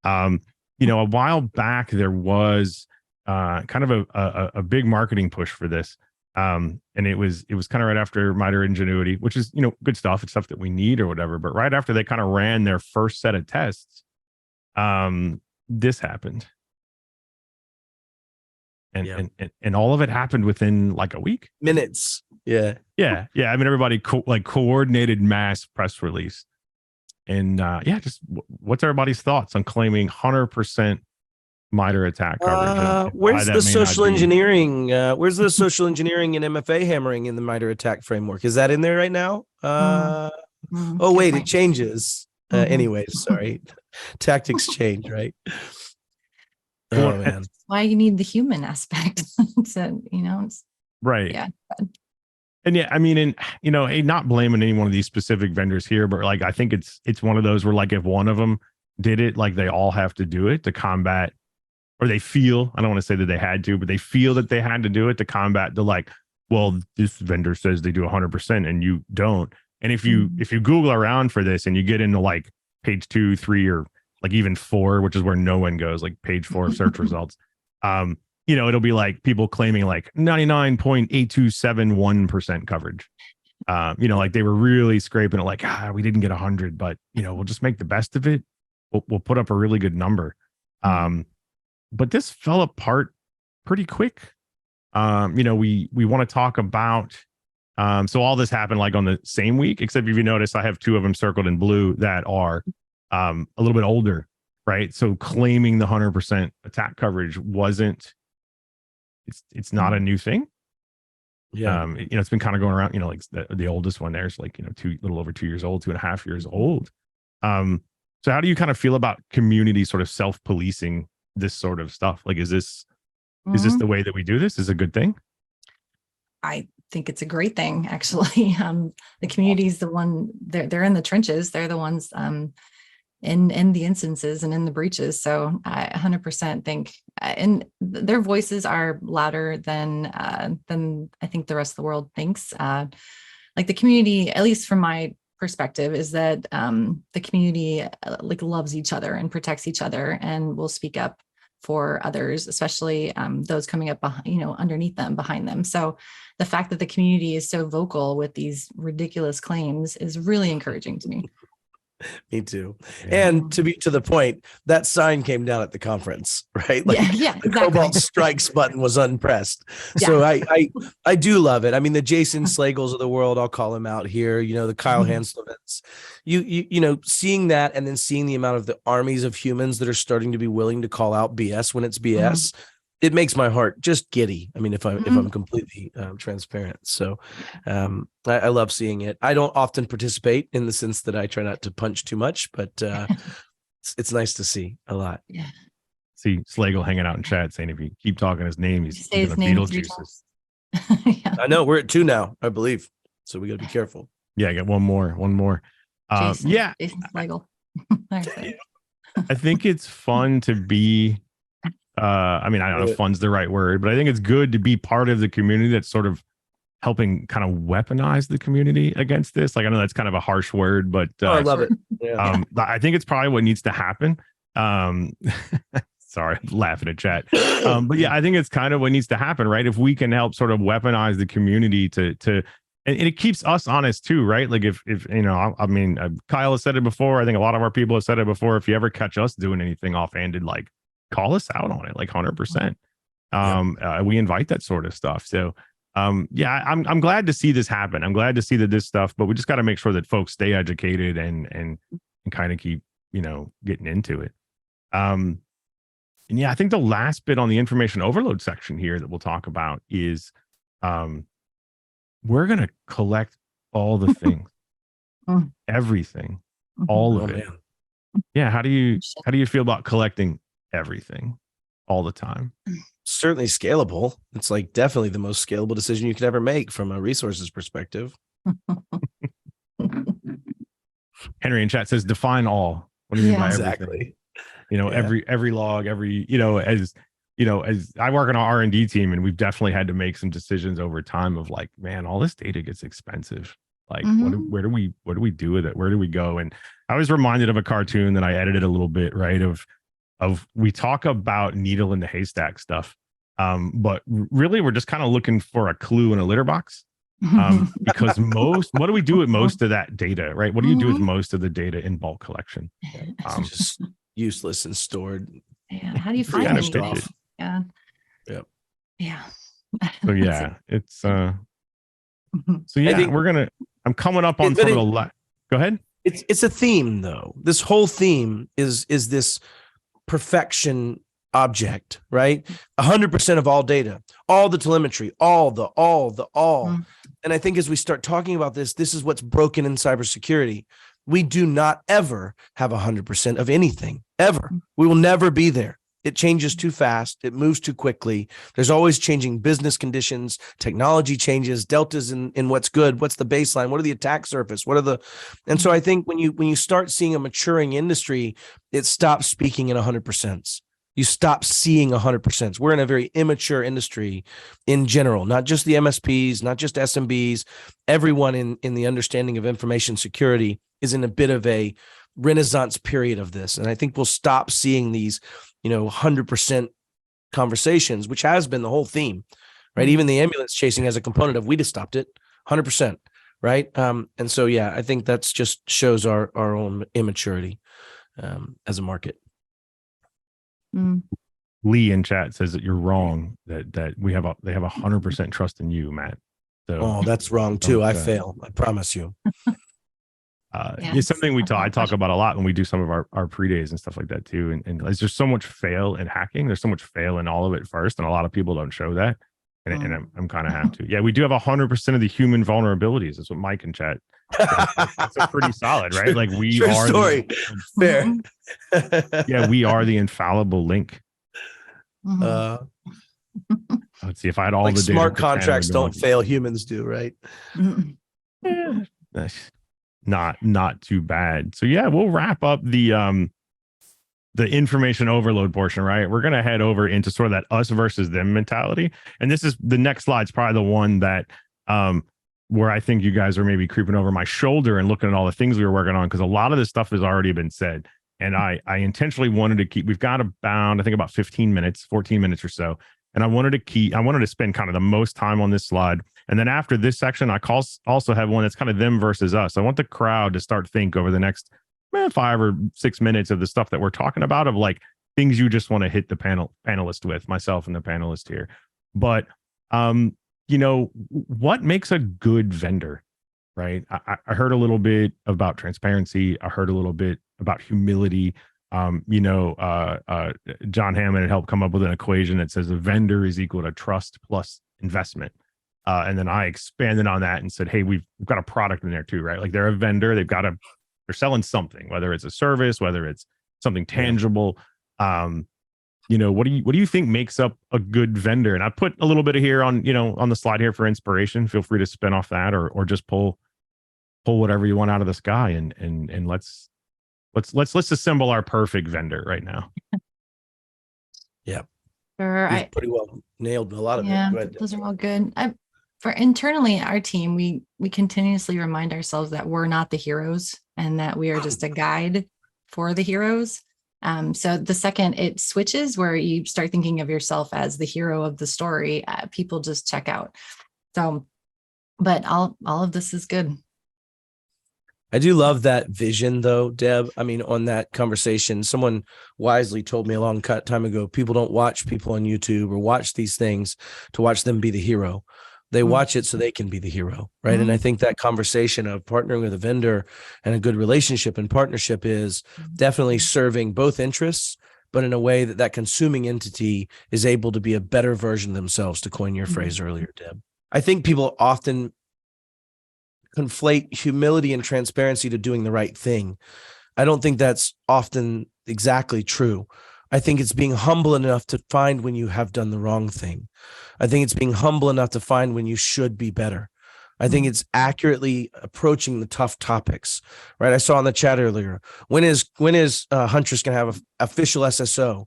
Speaker 1: You know, a while back there was kind of a big marketing push for this, and it was kind of right after MITRE Ingenuity, which is, you know, good stuff. It's stuff that we need or whatever. But right after they kind of ran their first set of tests, this happened. And all of it happened within like a week.
Speaker 3: Minutes. Yeah.
Speaker 1: I mean, everybody coordinated mass press release, and just what's everybody's thoughts on claiming 100% MITRE attack coverage?
Speaker 3: Where's the social engineering? Where's the social engineering and MFA hammering in the MITRE attack framework? Is that in there right now? Oh wait, it changes. Anyway, sorry, tactics change, right? Oh man.
Speaker 2: That's why you need the human aspect. So, you know, it's,
Speaker 1: right.
Speaker 2: Yeah.
Speaker 1: And yeah, I mean, and you know, not blaming any one of these specific vendors here, but like I think it's one of those where like if one of them did it, like they all have to do it to combat, or they feel, I don't want to say that they had to, but they feel that they had to do it to combat the like, well, this vendor says they do 100% and you don't. And if you Google around for this and you get into like page 2, 3, or like even 4, which is where no one goes, like page 4 of search results, you know, it'll be like people claiming like 99.8271% coverage. You know, like they were really scraping it, like, we didn't get 100, but you know, we'll just make the best of it. We'll put up a really good number. But this fell apart pretty quick. You know, we want to talk about, so all this happened like on the same week, except if you notice, I have 2 of them circled in blue that are a little bit older, right? So claiming the 100% attack coverage it's not a new thing.
Speaker 3: Yeah.
Speaker 1: You know, it's been kind of going around, you know, like the oldest one there's like, you know, little over 2 years old, 2.5 years old. So how do you kind of feel about community sort of self-policing this sort of stuff? Like, is this the way that we do this? Is it a good thing?
Speaker 2: I think it's a great thing, actually. The community is the one, they're in the trenches. They're the ones in the instances and in the breaches. So I 100% think, and their voices are louder than I think the rest of the world thinks. Like the community, at least from my perspective, is that the community like loves each other and protects each other and will speak up for others, especially those coming up, you know, underneath them, behind them. So the fact that the community is so vocal with these ridiculous claims is really encouraging to me.
Speaker 3: Me too.
Speaker 1: Yeah.
Speaker 3: And to be to the point, that sign came down at the conference, right? Like
Speaker 2: the
Speaker 3: exactly. Cobalt Strikes button was unpressed. Yeah. So I do love it. I mean, the Jason Slagels of the world, I'll call him out here, you know, the Kyle Hanslevins, you know, seeing that and then seeing the amount of the armies of humans that are starting to be willing to call out BS when it's BS. It makes my heart just giddy. I mean, if I'm completely transparent. So I love seeing it. I don't often participate in the sense that I try not to punch too much, but it's nice to see a lot.
Speaker 2: Yeah.
Speaker 1: See Slagle hanging out in chat saying if you keep talking his name, he's
Speaker 2: his
Speaker 1: gonna Beetlejuices.
Speaker 2: Yeah.
Speaker 3: I know we're at 2 now, I believe. So we got to be careful.
Speaker 1: Yeah, I got one more.
Speaker 2: Jason Slagle.
Speaker 1: I think it's fun to be. I mean, I don't know if fun's the right word, but I think it's good to be part of the community that's sort of helping kind of weaponize the community against this. Like, I know that's kind of a harsh word, but
Speaker 3: I love it. Yeah.
Speaker 1: I think it's probably what needs to happen. Sorry, I'm laughing at chat. But yeah, I think it's kind of what needs to happen, right? If we can help sort of weaponize the community to and it keeps us honest too, right? Like if you know, I mean, Kyle has said it before. I think a lot of our people have said it before. If you ever catch us doing anything offhanded, like, call us out on it, like 100%. We invite that sort of stuff. So yeah, I'm glad to see this happen. I'm glad to see that this stuff, but we just got to make sure that folks stay educated and kind of keep, you know, getting into it. And yeah, I think the last bit on the information overload section here that we'll talk about is we're going to collect all the things, everything, all of it. Yeah. How do you feel about collecting everything all the time?
Speaker 3: Certainly scalable. It's like definitely the most scalable decision you could ever make from a resources perspective.
Speaker 1: Henry in chat says, define all. What do you mean by everything?
Speaker 3: Exactly.
Speaker 1: Every log, as I work on an R&D team, and we've definitely had to make some decisions over time of like, man, all this data gets expensive. Like, what do we do with it? Where do we go? And I was reminded of a cartoon that I edited a little bit, right? Of we talk about needle in the haystack stuff. But really we're just kind of looking for a clue in a litter box. Because what do we do with most of that data, right? What do you do with most of the data in bulk collection?
Speaker 3: It's just useless and stored.
Speaker 2: Yeah. How do you find it? Yeah.
Speaker 3: Yep.
Speaker 2: Yeah.
Speaker 1: So yeah, it's so yeah, I'm coming up on sort of a go ahead.
Speaker 3: It's a theme though. This whole theme is this perfection object, right? 100% of all data, all the telemetry, all. And I think as we start talking about this is what's broken in cybersecurity. We do not ever have 100% of anything, ever. We will never be there. It changes too fast. It moves too quickly. There's always changing business conditions, technology changes, deltas in what's good, what's the baseline, what are the attack surface, and so I think when you start seeing a maturing industry, it stops speaking in 100%. You stop seeing 100%. We're in a very immature industry in general, not just the MSPs, not just SMBs. Everyone in the understanding of information security is in a bit of a renaissance period of this. And I think we'll stop seeing these, 100% conversations, which has been the whole theme, right? Even the ambulance chasing as a component of, we just stopped it 100%. Right. And so, yeah, I think that's just shows our own immaturity as a market.
Speaker 1: Lee in chat says that you're wrong, that they have 100% trust in you, Matt. So
Speaker 3: that's wrong too. I fail. I promise you.
Speaker 1: It's something I talk about a lot when we do some of our pre-days and stuff like that too. And there's just so much fail in hacking. There's so much fail in all of it first. And a lot of people don't show that. And I'm kind of have to. Yeah, we do have 100% of the human vulnerabilities. That's what Mike in chat. That's a pretty solid, right? Like we
Speaker 3: True
Speaker 1: are
Speaker 3: story. Fair.
Speaker 1: Yeah, we are the infallible link.
Speaker 3: Let's
Speaker 1: see if I had all
Speaker 3: like
Speaker 1: the data.
Speaker 3: Smart contracts don't fail, humans do, right?
Speaker 1: Not too bad. So yeah, we'll wrap up the information overload portion, right? We're going to head over into sort of that us versus them mentality. And this is the next slide's probably the one that where I think you guys are maybe creeping over my shoulder and looking at all the things we were working on, because a lot of this stuff has already been said. And I intentionally wanted to keep, we've got about 15 minutes, 14 minutes or so. And I wanted to spend kind of the most time on this slide. And then after this section, I also have one that's kind of them versus us. I want the crowd to start think over the next 5 or 6 minutes of the stuff that we're talking about, of like things you just want to hit the panelist with, myself and the panelist here. But, what makes a good vendor, right? I heard a little bit about transparency. I heard a little bit about humility. John Hammond had helped come up with an equation that says a vendor is equal to trust plus investment. And then I expanded on that and said, hey, we've got a product in there too, right? Like they're a vendor. They're selling something, whether it's a service, whether it's something tangible. What do you think makes up a good vendor? And I put a little bit of here on the slide here for inspiration. Feel free to spin off that or just pull whatever you want out of the sky and let's assemble our perfect vendor right now.
Speaker 3: Yeah.
Speaker 2: Sure.
Speaker 3: Pretty well nailed a lot of it.
Speaker 2: Go ahead. Those are all good. For internally, our team, we continuously remind ourselves that we're not the heroes and that we are just a guide for the heroes. So the second it switches where you start thinking of yourself as the hero of the story, people just check out. So, but all of this is good.
Speaker 3: I do love that vision though, Deb. I mean, on that conversation, someone wisely told me a long time ago, people don't watch people on YouTube or watch these things to watch them be the hero. They watch it so they can be the hero, right? And I think that conversation of partnering with a vendor and a good relationship and partnership is definitely serving both interests, but in a way that consuming entity is able to be a better version of themselves, to coin your phrase earlier, Deb. I think people often conflate humility and transparency to doing the right thing. I don't think that's often exactly true. I think it's being humble enough to find when you have done the wrong thing. I think it's being humble enough to find when you should be better. I think it's accurately approaching the tough topics, right? I saw in the chat earlier, when is Huntress going to have an official SSO?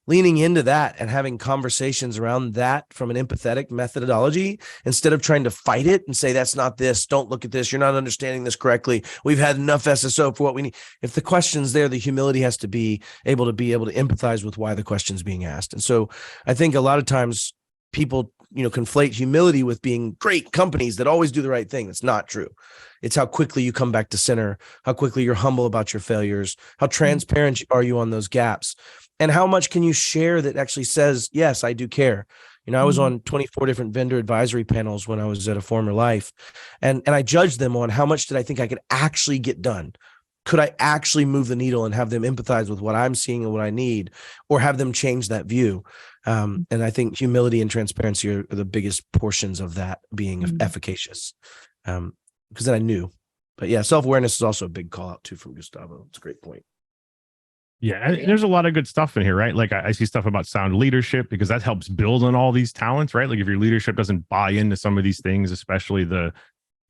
Speaker 3: Leaning into that and having conversations around that from an empathetic methodology, instead of trying to fight it and say, that's not this, don't look at this, you're not understanding this correctly, we've had enough SSO for what we need. If the question's there, the humility has to be able to empathize with why the question's being asked. And so I think a lot of times people, conflate humility with being great companies that always do the right thing. That's not true. It's how quickly you come back to center, how quickly you're humble about your failures, how transparent are you on those gaps, and how much can you share that actually says, yes, I do care. I was on 24 different vendor advisory panels when I was at a former life, and I judged them on how much did I think I could actually get done. Could I actually move the needle and have them empathize with what I'm seeing and what I need, or have them change that view? And I think humility and transparency are the biggest portions of that being efficacious. Because then I knew. But yeah, self-awareness is also a big call out too from Gustavo. It's a great point.
Speaker 1: Yeah, and there's a lot of good stuff in here, right? Like I see stuff about sound leadership, because that helps build on all these talents, right? Like if your leadership doesn't buy into some of these things, especially the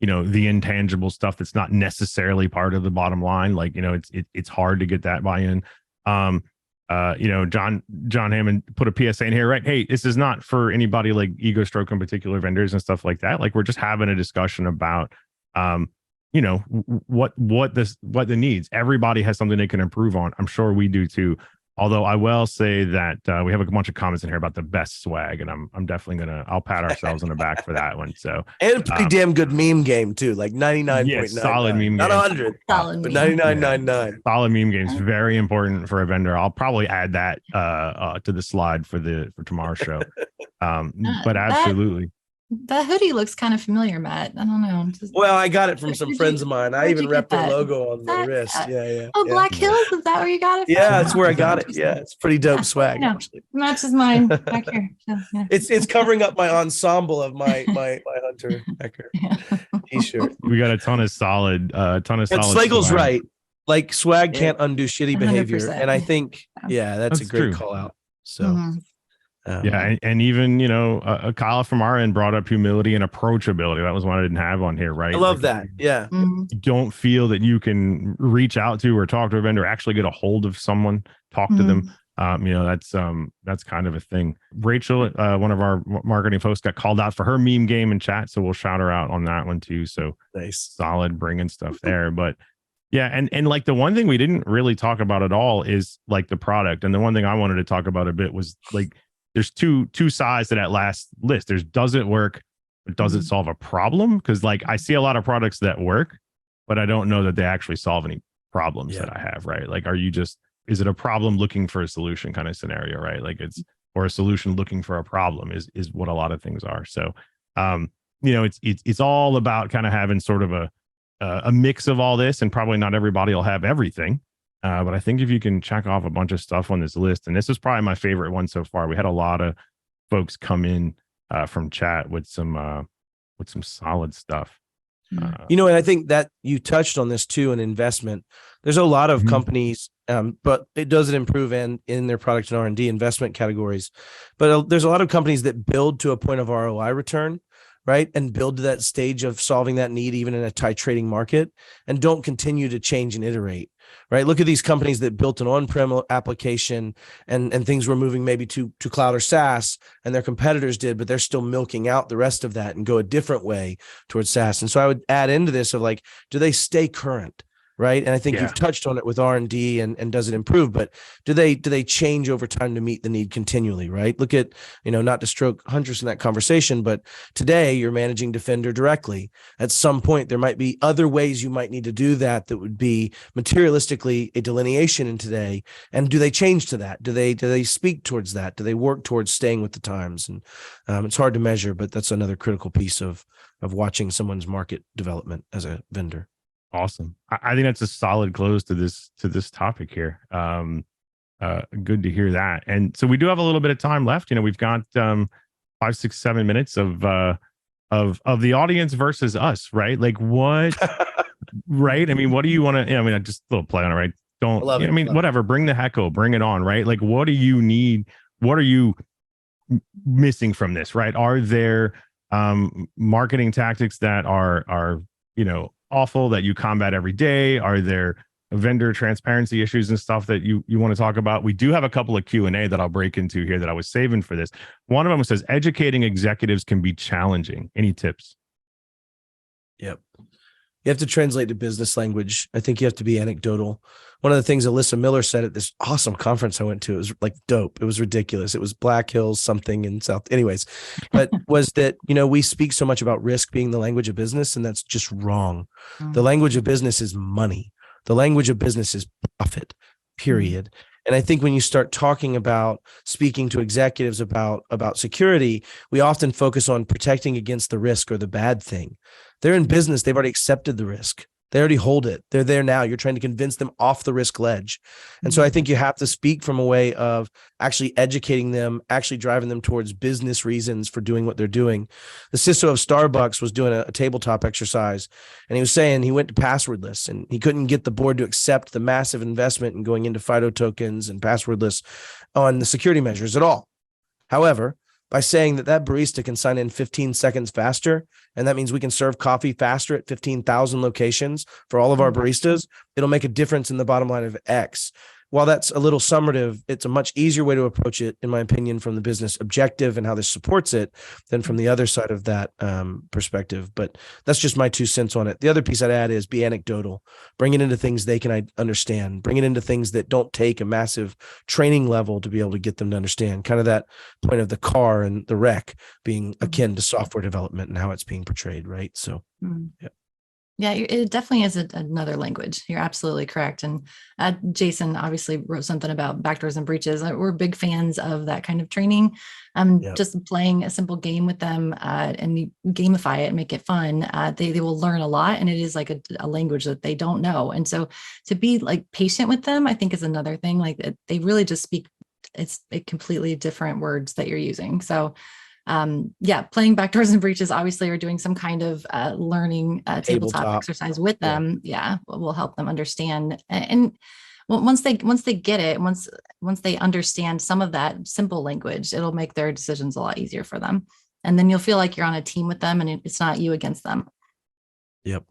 Speaker 1: intangible stuff that's not necessarily part of the bottom line, like, it's hard to get that buy-in. John Hammond put a PSA in here, right? Hey, this is not for anybody like ego stroking particular vendors and stuff like that. Like we're just having a discussion about, what the needs. Everybody has something they can improve on. I'm sure we do too. Although I will say that we have a bunch of comments in here about the best swag, and I'm definitely I'll pat ourselves on the back for that one. So
Speaker 3: and a pretty damn good meme game too, like 99.9.
Speaker 1: Solid meme
Speaker 3: not
Speaker 1: game.
Speaker 3: 100,
Speaker 2: Solid
Speaker 3: but
Speaker 2: meme.
Speaker 3: 99.99.
Speaker 1: Solid meme game is very important for a vendor. I'll probably add that to the slide for tomorrow's show. But absolutely.
Speaker 2: That hoodie looks kind of familiar, Matt. I don't know.
Speaker 3: Well, I got it from some friends of mine. I even repped their logo on the wrist. Yeah.
Speaker 2: Oh, Black Hills? Is that where you got it from?
Speaker 3: Yeah, that's where I got it. Yeah, it's pretty dope swag. Actually.
Speaker 2: Matches mine back here. So, yeah.
Speaker 3: It's covering up my ensemble of my Hunter Hecker t-shirt.
Speaker 1: We got a ton of solid.
Speaker 3: Slagle's right. Like swag can't undo shitty behavior,
Speaker 2: 100%.
Speaker 3: and I think that's a great call out. So.
Speaker 1: And even Kyle from our end brought up humility and approachability. That was one I didn't have on here, right?
Speaker 3: I love that. Yeah.
Speaker 1: You don't feel that you can reach out to or talk to a vendor, actually get a hold of someone, talk to them. That's kind of a thing. Rachel, one of our marketing folks, got called out for her meme game in chat, so we'll shout her out on that one too. So
Speaker 3: nice,
Speaker 1: solid, bringing stuff there. But yeah, and like the one thing we didn't really talk about at all is like the product. And the one thing I wanted to talk about a bit was like, there's two sides to that last list. There's, does it work, but does it solve a problem? Because like I see a lot of products that work, but I don't know that they actually solve any problems that I have, right? Like, is it a problem looking for a solution kind of scenario, right? Like or a solution looking for a problem is what a lot of things are. So, it's all about kind of having sort of a mix of all this, and probably not everybody will have everything. But I think if you can check off a bunch of stuff on this list, and this is probably my favorite one so far. We had a lot of folks come in from chat with some solid stuff.
Speaker 3: And I think that you touched on this too, an investment. There's a lot of companies, but it doesn't improve in their product and R&D investment categories. But there's a lot of companies that build to a point of ROI return, right? And build to that stage of solving that need, even in a titrating market, and don't continue to change and iterate. Right. Look at these companies that built an on-prem application and things were moving maybe to cloud or SaaS, and their competitors did, but they're still milking out the rest of that and go a different way towards SaaS. And so I would add into this of like, do they stay current? Right. And I think you've touched on it with R&D and does it improve, but do they change over time to meet the need continually? Right. Look at, not to stroke Huntress in that conversation, but today you're managing Defender directly. At some point, there might be other ways you might need to do that would be materialistically a delineation in today. And do they change to that? Do they speak towards that? Do they work towards staying with the times? And it's hard to measure, but that's another critical piece of watching someone's market development as a vendor.
Speaker 1: Awesome. I think that's a solid close to this topic here. Good to hear that. And so we do have a little bit of time left. We've got 5, 6, 7 minutes of the audience versus us, right? Like what right? I mean, what do you want to, I mean, just a little play on it, right? Don't,
Speaker 3: love it.
Speaker 1: I mean, whatever, bring the heckle, bring it on, right? Like, what do you need? What are you missing from this, right? Are there marketing tactics that are, awful that you combat every day? Are there vendor transparency issues and stuff that you want to talk about? We do have a couple of Q&A that I'll break into here that I was saving for this. One of them says, educating executives can be challenging. Any tips?
Speaker 3: Yep. You have to translate to business language. I think you have to be anecdotal. One of the things Alyssa Miller said at this awesome conference I went to, it was like dope. It was ridiculous. It was Black Hills something in South. Anyways, but was that, we speak so much about risk being the language of business, and that's just wrong. The language of business is money. The language of business is profit, period. And I think when you start talking about speaking to executives about security, we often focus on protecting against the risk or the bad thing. They're in business. They've already accepted the risk. They already hold it. They're there now. You're trying to convince them off the risk ledge. And so I think you have to speak from a way of actually educating them, actually driving them towards business reasons for doing what they're doing. The CISO of Starbucks was doing a tabletop exercise, and he was saying he went to passwordless and he couldn't get the board to accept the massive investment in going into FIDO tokens and passwordless on the security measures at all. However, by saying that barista can sign in 15 seconds faster, and that means we can serve coffee faster at 15,000 locations for all of our baristas, it'll make a difference in the bottom line of X. While that's a little summative, it's a much easier way to approach it, in my opinion, from the business objective and how this supports it than from the other side of that perspective. But that's just my 2 cents on it. The other piece I'd add is be anecdotal. Bring it into things they can understand. Bring it into things that don't take a massive training level to be able to get them to understand. Kind of that point of the car and the wreck being akin to software development and how it's being portrayed, right? So, yeah.
Speaker 2: Yeah, it definitely is another language. You're absolutely correct. And Jason obviously wrote something about backdoors and breaches. We're big fans of that kind of training. Just playing a simple game with them and you gamify it and make it fun. They will learn a lot, and it is like a language that they don't know. And so to be like patient with them, I think is another thing. Like they really just speak, it's a completely different words that you're using. So playing backdoors and breaches, obviously, or doing some kind of learning tabletop exercise with them, will help them understand. And once they get it, once they understand some of that simple language, it'll make their decisions a lot easier for them. And then you'll feel like you're on a team with them, and it's not you against them.
Speaker 3: Yep,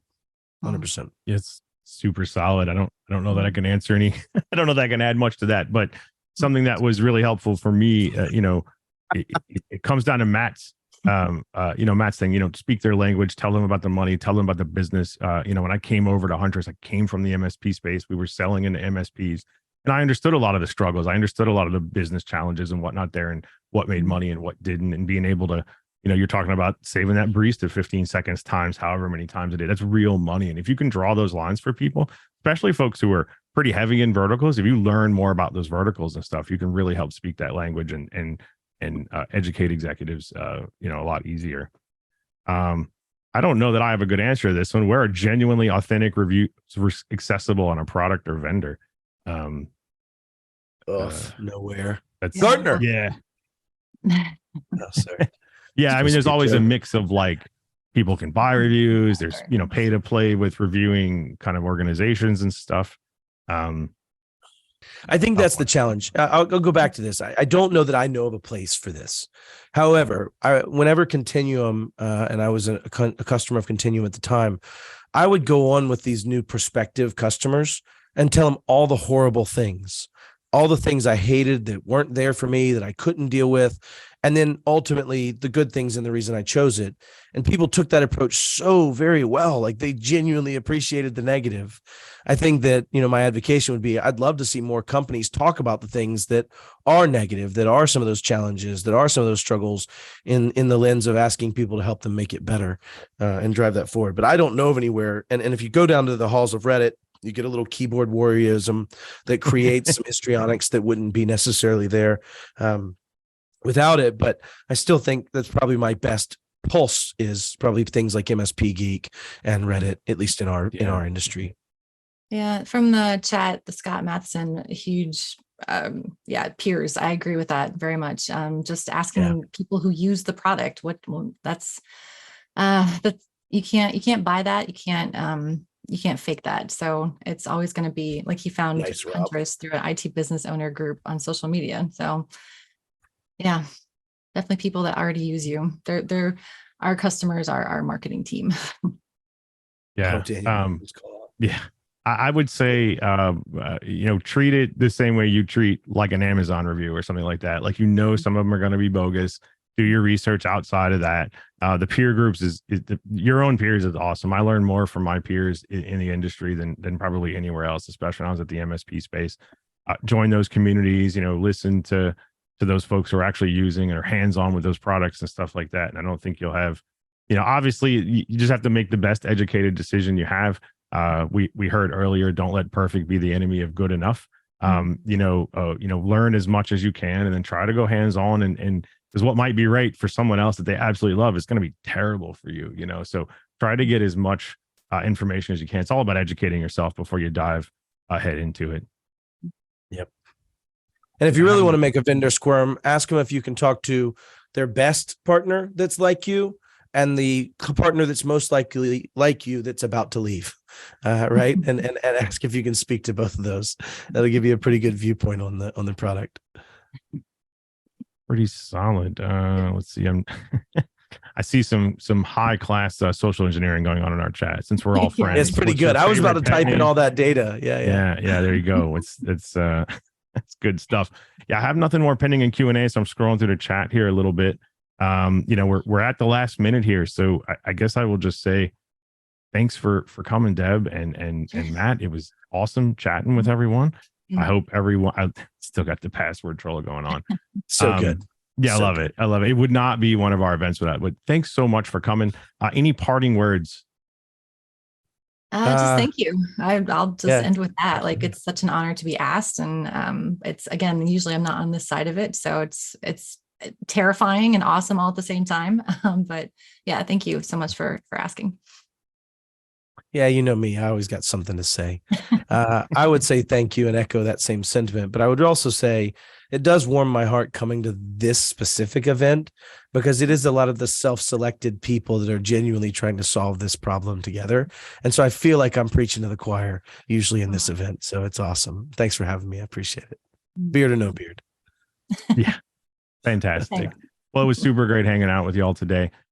Speaker 3: 100%.
Speaker 1: It's super solid. I don't know that I can answer any. I don't know that I can add much to that, but something that was really helpful for me, it comes down to Matt's thing, speak their language, tell them about the money, tell them about the business. When I came over to Huntress, I came from the MSP space. We were selling into MSPs, and I understood a lot of the struggles. I understood a lot of the business challenges and whatnot there, and what made money and what didn't, and being able to, you're talking about saving that barista 15 seconds times however many times a day. That's real money. And if you can draw those lines for people, especially folks who are pretty heavy in verticals, if you learn more about those verticals and stuff, you can really help speak that language and educate executives, a lot easier. I don't know that I have a good answer to this one. Where are genuinely authentic reviews accessible on a product or vendor?
Speaker 3: Nowhere.
Speaker 1: That's
Speaker 3: Gartner.
Speaker 1: Yeah.
Speaker 3: Oh, sorry.
Speaker 1: Yeah. I mean, there's always a mix of like people can buy reviews. There's, pay to play with reviewing kind of organizations and stuff.
Speaker 3: I think that's the challenge. I'll go back to this. I don't know that I know of a place for this. However, whenever Continuum, and I was a customer of Continuum at the time, I would go on with these new prospective customers and tell them all the horrible things, all the things I hated that weren't there for me, that I couldn't deal with. And then ultimately the good things and the reason I chose it. And people took that approach so very well. Like they genuinely appreciated the negative. I think that, my advocation would be, I'd love to see more companies talk about the things that are negative, that are some of those challenges, that are some of those struggles in the lens of asking people to help them make it better and drive that forward. But I don't know of anywhere. And if you go down to the halls of Reddit, you get a little keyboard warriorism that creates some histrionics that wouldn't be necessarily there without it. But I still think that's probably my best pulse is probably things like MSP Geek and Reddit, at least in our industry.
Speaker 2: Yeah, from the chat, the Scott Matheson, huge, peers. I agree with that very much. Just asking people who use the product, that's you can't buy that. You can't you can't fake that. So it's always going to be like he found
Speaker 3: Nice, Rob.
Speaker 2: Huntress through an IT business owner group on social media. So yeah, definitely people that already use you. They're our customers are our marketing team.
Speaker 1: Yeah.
Speaker 3: Oh, Daniel, let's call out.
Speaker 1: Yeah. I would say, treat it the same way you treat like an Amazon review or something like that. Like, some of them are going to be bogus. Do your research outside of that. The peer groups your own peers is awesome. I learned more from my peers in the industry than probably anywhere else, especially when I was at the MSP space. Join those communities, listen to those folks who are actually using and are hands-on with those products and stuff like that. And I don't think you'll have, obviously you just have to make the best educated decision you have. We heard earlier, don't let perfect be the enemy of good enough. Learn as much as you can and then try to go hands-on and because what might be right for someone else that they absolutely love is going to be terrible for you, so try to get as much information as you can. It's all about educating yourself before you dive head into it.
Speaker 3: Yep. And if you really want to make a vendor squirm, ask them if you can talk to their best partner that's like you and the partner that's most likely like you that's about to leave, right? And ask if you can speak to both of those. That'll give you a pretty good viewpoint on the product.
Speaker 1: Pretty solid. Let's see. I see some high class social engineering going on in our chat since we're all friends.
Speaker 3: It's pretty good. I was about to type in all that data. Yeah.
Speaker 1: There you go. It's it's good stuff. Yeah, I have nothing more pending in Q&A, so I'm scrolling through the chat here a little bit. We're at the last minute here, so I guess I will just say thanks for coming, Deb and Matt. It was awesome chatting with everyone. I hope everyone. I still got the password troll going on.
Speaker 3: So good.
Speaker 1: Yeah,
Speaker 3: So
Speaker 1: I love it. I love it. It would not be one of our events without. But thanks so much for coming. Any parting words?
Speaker 2: Just thank you. I'll just end with that. Like, it's such an honor to be asked, and it's, again, usually I'm not on this side of it, so it's terrifying and awesome all at the same time. But yeah, thank you so much for asking.
Speaker 3: Yeah, you know me. I always got something to say. I would say thank you and echo that same sentiment. But I would also say it does warm my heart coming to this specific event because it is a lot of the self-selected people that are genuinely trying to solve this problem together. And so I feel like I'm preaching to the choir usually in this event. So it's awesome. Thanks for having me. I appreciate it. Beard or no beard.
Speaker 1: Yeah, fantastic. Well, it was super great hanging out with y'all today.